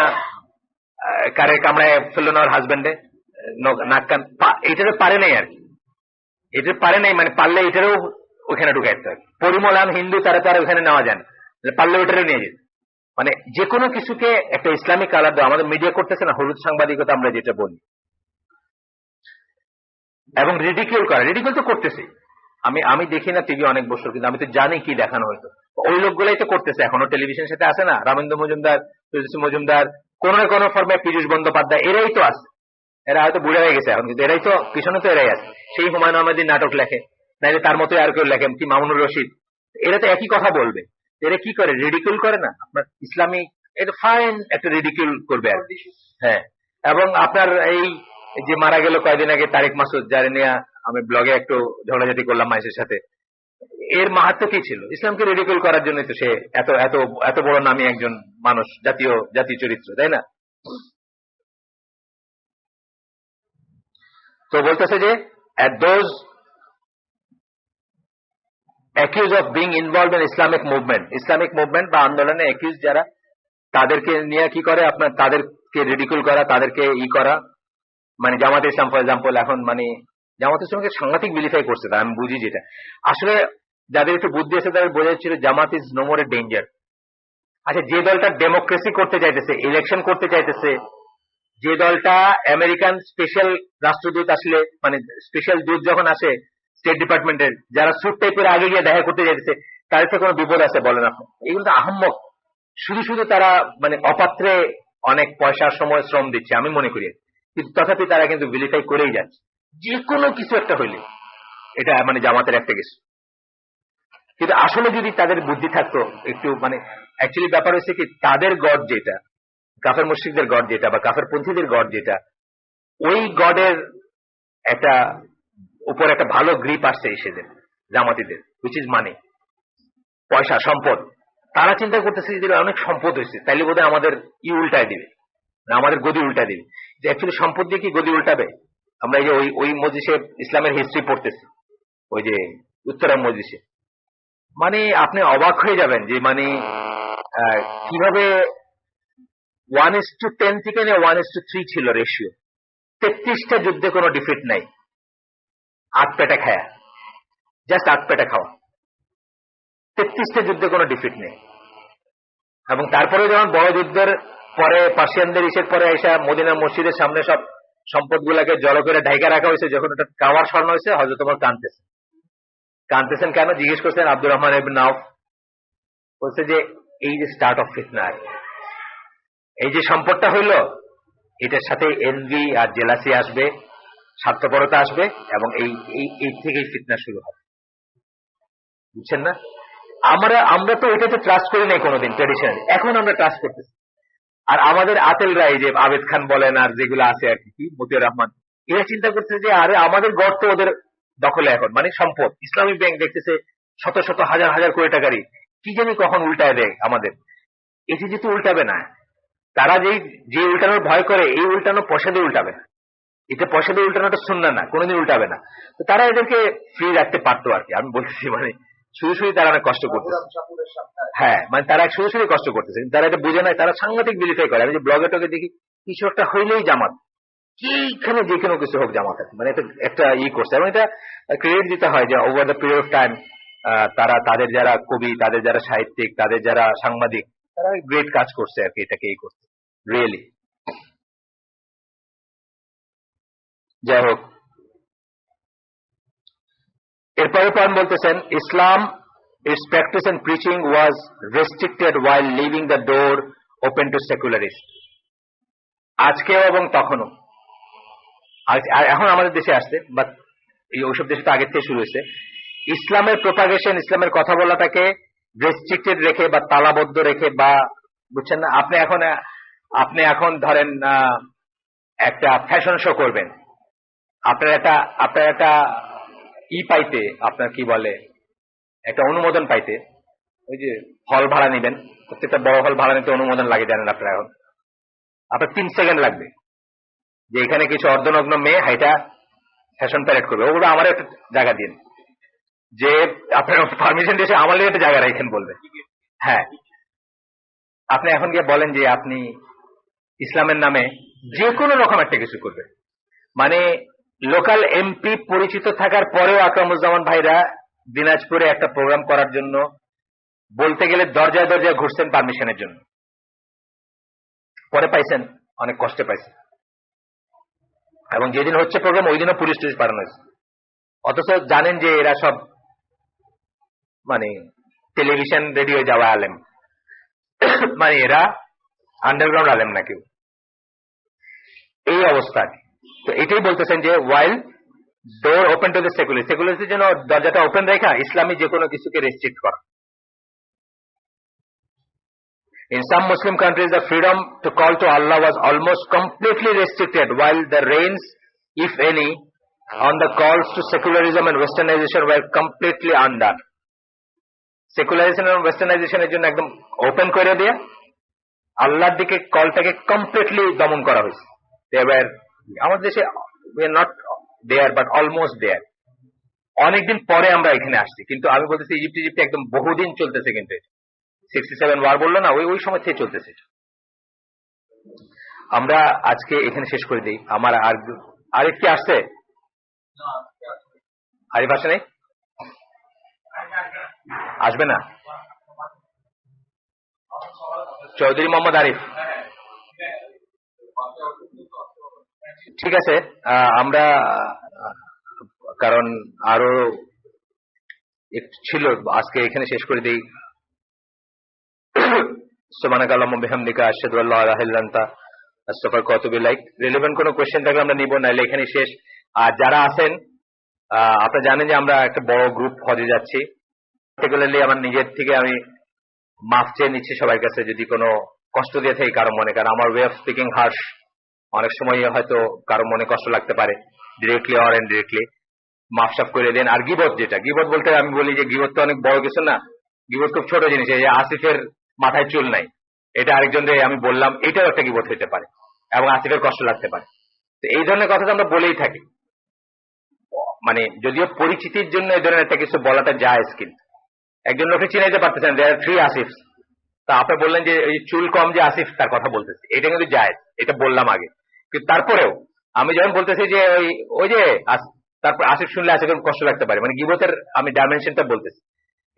কারে কামড়ায় ফেললো না ওর হাজবেন্ডে নাক কান, এটারও পারে নাই আর কি, এটার পারে নাই, মানে পারলে এটারও ওখানে ঢুকাইতে হবে। পরিমলান হিন্দু তারা তো আর ওখানে নেওয়া যায় না, পারলে ওটারও নিয়ে যেত। মানে যে কোনো কিছুকে একটা ইসলামিক কালার দেওয়া, আমাদের মিডিয়া করতেছে না হলুদ সাংবাদিকতা আমরা যেটা বলি, এবং রিডিকিউল করা, রিডিকিউল তো করতেছে। আমি দেখি না টিভি অনেক বছর, কিন্তু আমি তো জানি কি দেখানো হয়তো, ওই লোকগুলাই তো করতেছে। এখনো টেলিভিশনের সাথে আছে না রামেন্দ্র মজুমদার, তেজস্বী মজুমদার, কোন না কোনো ফর্মে পীযূষ বন্দ্যোপাধ্যায়, এরাই তো আছে। এরা হয়তো বুড়ে হয়ে গেছে এখন, কিন্তু এরাই তো পিছনে তো এরাই আছে। সেই হুমায়ুন আহমেদের নাটক লেখে, নাইলে তার মতোই আর কেউ লেখে, কি মামুনুর রশিদ, এরা তো একই কথা বলবে। এরা কি করে, রিডিকিউল করে না আপনার ইসলামিক, এটা ফাইন একটা রিডিকিউল করবে আর। হ্যাঁ, এবং আপনার এই যে মারা গেল কয়েকদিন আগে তারেক মাসুদ, যারা নিয়ে আমি ব্লগে একটু ঝগড়াঝাটি করলাম মানুষের সাথে, এর মাহাত্ম কি ছিল? ইসলামকে রিডিকিউল করার জন্য তো সে এত এত এত বড় নামী একজন মানুষ, জাতীয় চরিত্র, তাই না? তো বলতেছে যে those accused of being involved in Islamic movement বা আন্দোলনে অ্যাকিউজ যারা, তাদেরকে নিয়ে কি করে আপনার, তাদেরকে রিডিকিউল করা, তাদেরকে করা। মানে জামাত ইসলাম ফর এক্সাম্পল, এখন মানে জামাত ইসলামকে সাংঘাতিক বিলিফাই করছে, তা আমি বুঝি। যেটা আসলে যাদের একটু বুদ্ধি আছে তাদের বোঝা যাচ্ছিল Jamaat is no more a danger. আচ্ছা, যে দলটা ডেমোক্রেসি করতে চাইতেছে, ইলেকশন করতে চাইতেছে, যে দলটা আমেরিকান স্পেশাল রাষ্ট্রদূত আসলে, মানে স্পেশাল দূত যখন আসে স্টেট ডিপার্টমেন্টের, যারা স্যুট টাইপের আগে গিয়ে দেখা করতে চাইতেছে, তাদের তো কোনো বিপদ আছে বলেন আপনি? এগুলো তো আহম্মক, শুধু তারা মানে অপাত্রে অনেক পয়সার সময় শ্রম দিচ্ছে আমি মনে করি, কিন্তু তথাপি তারা কিন্তু ভিলিফাই করেই যাচ্ছে যে কোনো কিছু একটা হইলে। এটা মানে জামাতের একটা কিছু, কিন্তু আসলে যদি তাদের বুদ্ধি থাকতো একটু, মানে অ্যাকচুয়ালি ব্যাপার হচ্ছে কি, তাদের গড যেটা, কাফের মুশরিকদের গড যেটা, বা কাফের পন্থীদের গড যেটা, ওই গডের একটা উপর একটা ভালো গ্রিপ আসছে এসেদের জামাতিদের, হুইচ ইজ মানি, পয়সা, সম্পদ। তারা চিন্তা করতেছে যে অনেক সম্পদ হয়েছে, তাইলে বোধহয় আমাদের উল্টায় দিবে, আমাদের গদি উল্টায় দিবে। যে অ্যাকচুয়ালি সম্পদ দিয়ে কি গদি উল্টাবে? আমরা এই যে ওই মজলিসে ইসলামের হিস্ট্রি পড়তেছি, ওই যে উত্তরাম মজলিসে, মানে আপনি অবাক হয়ে যাবেন যে মানে কিভাবে 1:10 থেকে 1:3 ছিল রেশিও। 33টা যুদ্ধে কোনো ডিফিট নাই, আট পেটা খায়া, জাস্ট আট পেটা খাওয়া। 33টা যুদ্ধে কোনো ডিফিট নেই। এবং তারপরে যখন বড় যুদ্ধের পরে পার্সিয়ানদের ইসের পরে এসে মদিনার মসজিদের সামনে সব সম্পদ গুলাকে জড়ো করে ঢাইকা রাখা হয়েছে, যখন ওটা কাওয়ার স্বর্ণ হয়েছে, হযরত ওমর কাঁদতেছেন কেন জিজ্ঞেস করছেন আব্দুর রহমান ইবনে আউফ, বলছে যে এই যে স্টার্ট অফ ফিতনা, এই যে সম্পদটা হইল, এটার সাথে এনভি আর জেলাসি আসবে, স্বার্থপরতা আসবে, এবং এই থেকেই ফিতনা শুরু হবে, বুঝছেন না? আমরা তো এটাতে ট্রাস্ট করি নাই কোনোদিন ট্রেডিশনালি, এখন আমরা ট্রাস্ট করতেছি। আর আমাদের আতেলরা, এই যে আবেদ খান বলেন আর যেগুলো আছে আর কি, মতিউর রহমান, এরা চিন্তা করছে যে আরে আমাদের গড় তো ওদের দখলে এখন, মানে সম্পদ। ইসলামী ব্যাংক দেখতেছে শত শত হাজার হাজার কোটি টাকারই, কি জানি কখন উল্টায় দেয় আমাদের। এটি যেহেতু উল্টাবে না, তারা যে উল্টানোর ভয় করে, এই উল্টানো পয়সা দিয়ে উল্টাবে না, এটা পয়সা দিয়ে উল্টানোটা সুন্নাহ না, কোনোদিন উল্টাবে না। তো তারা এদেরকে ফ্রি রাখতে পারতো আর কি, আমি বলতেছি। মানে শুধু তারা অনেক কষ্ট করতেছে। হ্যাঁ, মানে তারা শুধু কষ্ট করতেছে, তারা এটা বুঝে নাই, তারা সাংঘাতিক বিলিফাই করে। আমি যে ব্লগে টকে দেখি কিছু একটা হইলেই জামাত, কিখানে যে কোনো কিছু হোক জামাত, মানে এটা একটা করছে। এবং এটা ক্রেডিট দিতে হয় যে over the period of time তারা, তাদের যারা কবি, তাদের যারা সাহিত্যিক, তাদের যারা সাংবাদিক, তারা গ্রেট কাজ করছে আর কি, এটাকে করছে রিয়েলি। যাই হোক, এরপরে পয়েন্ট বলতেছেন, ইসলাম its practice and preaching was restricted while leaving the door open to secularists. আজকেও এবং তখনও, এখন আমাদের দেশে আসছে, বাট এই ওইসব দেশে তো আগের থেকে শুরু হয়েছে। ইসলামের প্রোপাগেশন, ইসলামের কথা বলাটাকে রেস্ট্রিক্টেড রেখে বা তালাবদ্ধ রেখে, বা বুঝছেন না, আপনি এখন ধরেন একটা ফ্যাশন শো করবেন, আপনার একটা পাইতে, আপনার কি বলে, একটা অনুমোদন পাইতে, ওই যে হল ভাড়া নিবেন, প্রত্যেকটা বড় হল ভাড়া নিতে অনুমোদন লাগে জানেন আপনার, এখন আপনার 3 সেকেন্ড লাগবে যে এখানে কিছু অর্ধনগ্ন মেয়ে হাইটা ফ্যাশন প্যারেড করবে, ওগুলো আমার একটা জায়গা দিন, যে আপনার পারমিশন দিয়েছে আমার একটা জায়গা রাখেন বলবে, হ্যাঁ, আপনি এখন গিয়ে বলেন যে আপনি ইসলামের নামে যে কোনো রকম একটা কিছু করবেন, মানে লোকাল এমপি পরিচিত থাকার পরেও আকরামুজ্জামান ভাইরা দিনাজপুরে একটা প্রোগ্রাম করার জন্য বলতে গেলে দরজায় দরজায় ঘুরছেন পারমিশনের জন্য, পরে পাইছেন, অনেক কষ্টে পাইছেন, এবং যেদিন হচ্ছে প্রোগ্রাম ওই দিনও পুলিশ টুলিশ পাঠানো হয়েছে, অথচ জানেন যে এরা সব মানে টেলিভিশন রেডিও যাওয়া আলেম, মানে এরা আন্ডারগ্রাউন্ড আলেম না কেউ, এই অবস্থা। তো এটাই বলতেছেন যে while door open to the secular, সেকুলারিটির জন্য দরজাটা ওপেন রেখা ইসলামী যে কোনো কিছুকে রেস্ট্রিক্ট করা। In some Muslim countries, the freedom to call to Allah was almost completely restricted, while the reins, if any, on the calls to secularism and westernization were completely undone. Secularization and westernization এর জন্য একদম open করে দিয়ে আল্লাহর দিকে কলটাকে completely দমন করা হয়েছে। আমাদের দেশে we are not there but almost there। অনেকদিন পরে আমরা এখানে আসছি, কিন্তু আমি বলতেছি ইজিপ্টে একদম বহুদিন চলতেছে, কিন্তু 67 ওয়ার বললো না, ওই সময় থেকে চলতেছে। আমরা আজকে এখানে শেষ করে দিই। আমার আরিফ কি আসছে? আরিফ আসে নাই? আসবে না? চৌধুরী মোহাম্মদ আরিফ, ঠিক আছে। আমরা কারণ আরো একটু ছিল, আজকে এখানে শেষ করে দিই। সুবহানাকাল্লাহুম্মা বিহামদিকা আশহাদু আল্লা ইলাহা ইল্লা আনতা আস্তাগফিরুকা ওয়া আতুবু ইলাইক। রিলেভেন্ট কোনো কোশ্চেন থাকলে আমরা নিব, নাইলে এখানে শেষ। আর যারা আছেন আপনারা জানেন যে আমরা একটা বড় গ্রুপ হজে যাচ্ছি। পার্টিকুলারলি আমার নিজের থেকে আমি মাফ চেয়ে নিচ্ছি সবার কাছে যদি কোনো কষ্ট দিয়ে থাকি কারো মনে, কারণ আমার ওয়ে অফ স্পিকিং হার্শ, অনেক সময় হয়তো কারো মনে কষ্ট লাগতে পারে ডিরেক্টলি অর ইনডিরেক্টলি, মাফ সাফ করে দেন। আর গিবত, যেটা গিবত বলতে আমি বলি যে গিবত তো অনেক বড় কিছু না, গিবত খুব ছোট জিনিস। এই যে আসিফের মাথায় চুল নাই, এটা আরেকজনকে আমি বললাম, এটাও একটা গিবত হইতে পারে এবং আসিফের কষ্ট লাগতে পারে। তো এই ধরনের কথা তো আমরা বলেই থাকি, মানে যদিও পরিচিতির জন্য এই ধরনের একটা কিছু বলাটা জায়েজ, কিন্তু একজন লোকে চিনাইতে পারতেছেন দেয়ার 3 আসিফ, তা আপনি বললেন যে এই চুল কম যে আসিফ তার কথা বলতেছে, এটা কিন্তু জায়েজ, এটা বললাম আগে। কিন্তু তারপরেও আমি যখন বলতেছি যে ওই যে তারপর আসিফ শুনলে আসিফের কষ্ট লাগতে পারে, মানে গিবতের আমি ডাইমেনশনটা বলতেছি,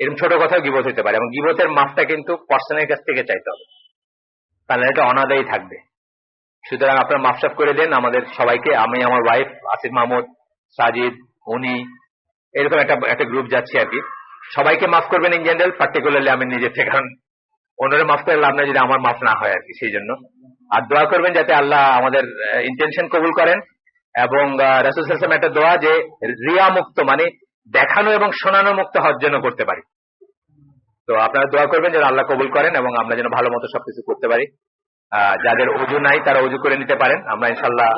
এরকম ছোট কথাও গিবত হতে পারে, এবং গিবতের মাপটা কিন্তু পার্সনের কাছ থেকে চাইতে হবে, তাহলে এটা অনাদায়ী থাকবে। সুতরাং আপনারা মাফসাফ করে দেন আমাদের সবাইকে। আমি, আমার ওয়াইফ আসিফ মাহমুদ, সাজিদ, উনি, এরকম একটা গ্রুপ যাচ্ছি আর কি। সবাইকে মাফ করবেন ইন জেনারেল, পার্টিকুলারলি আমি নিজের থেকে, কারণ অন্যরা মাফ করে লাভ না যদি আমার মাফ না হয় আর কি, সেই জন্য। আর দোয়া করবেন যাতে আল্লাহ আমাদের ইন্টেনশন কবুল করেন, এবং রাসূল সাল্লাল্লাহু আলাইহি ওয়াসাল্লাম একটা দোয়া যে রিয়া মুক্ত, মানে দেখানো এবং শোনানো মুক্ত হজ যেন করতে পারি। তো আপনারা দোয়া করবেন যেন আল্লাহ কবুল করেন এবং আমরা যেন ভালো মতো সবকিছু করতে পারি। যাদের ওযু নাই তারা ওযু করে নিতে পারেন, আমরা ইনশাআল্লাহ।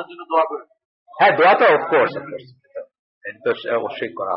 হ্যাঁ, দোয়া তো অফকোর্স অবশ্যই করা।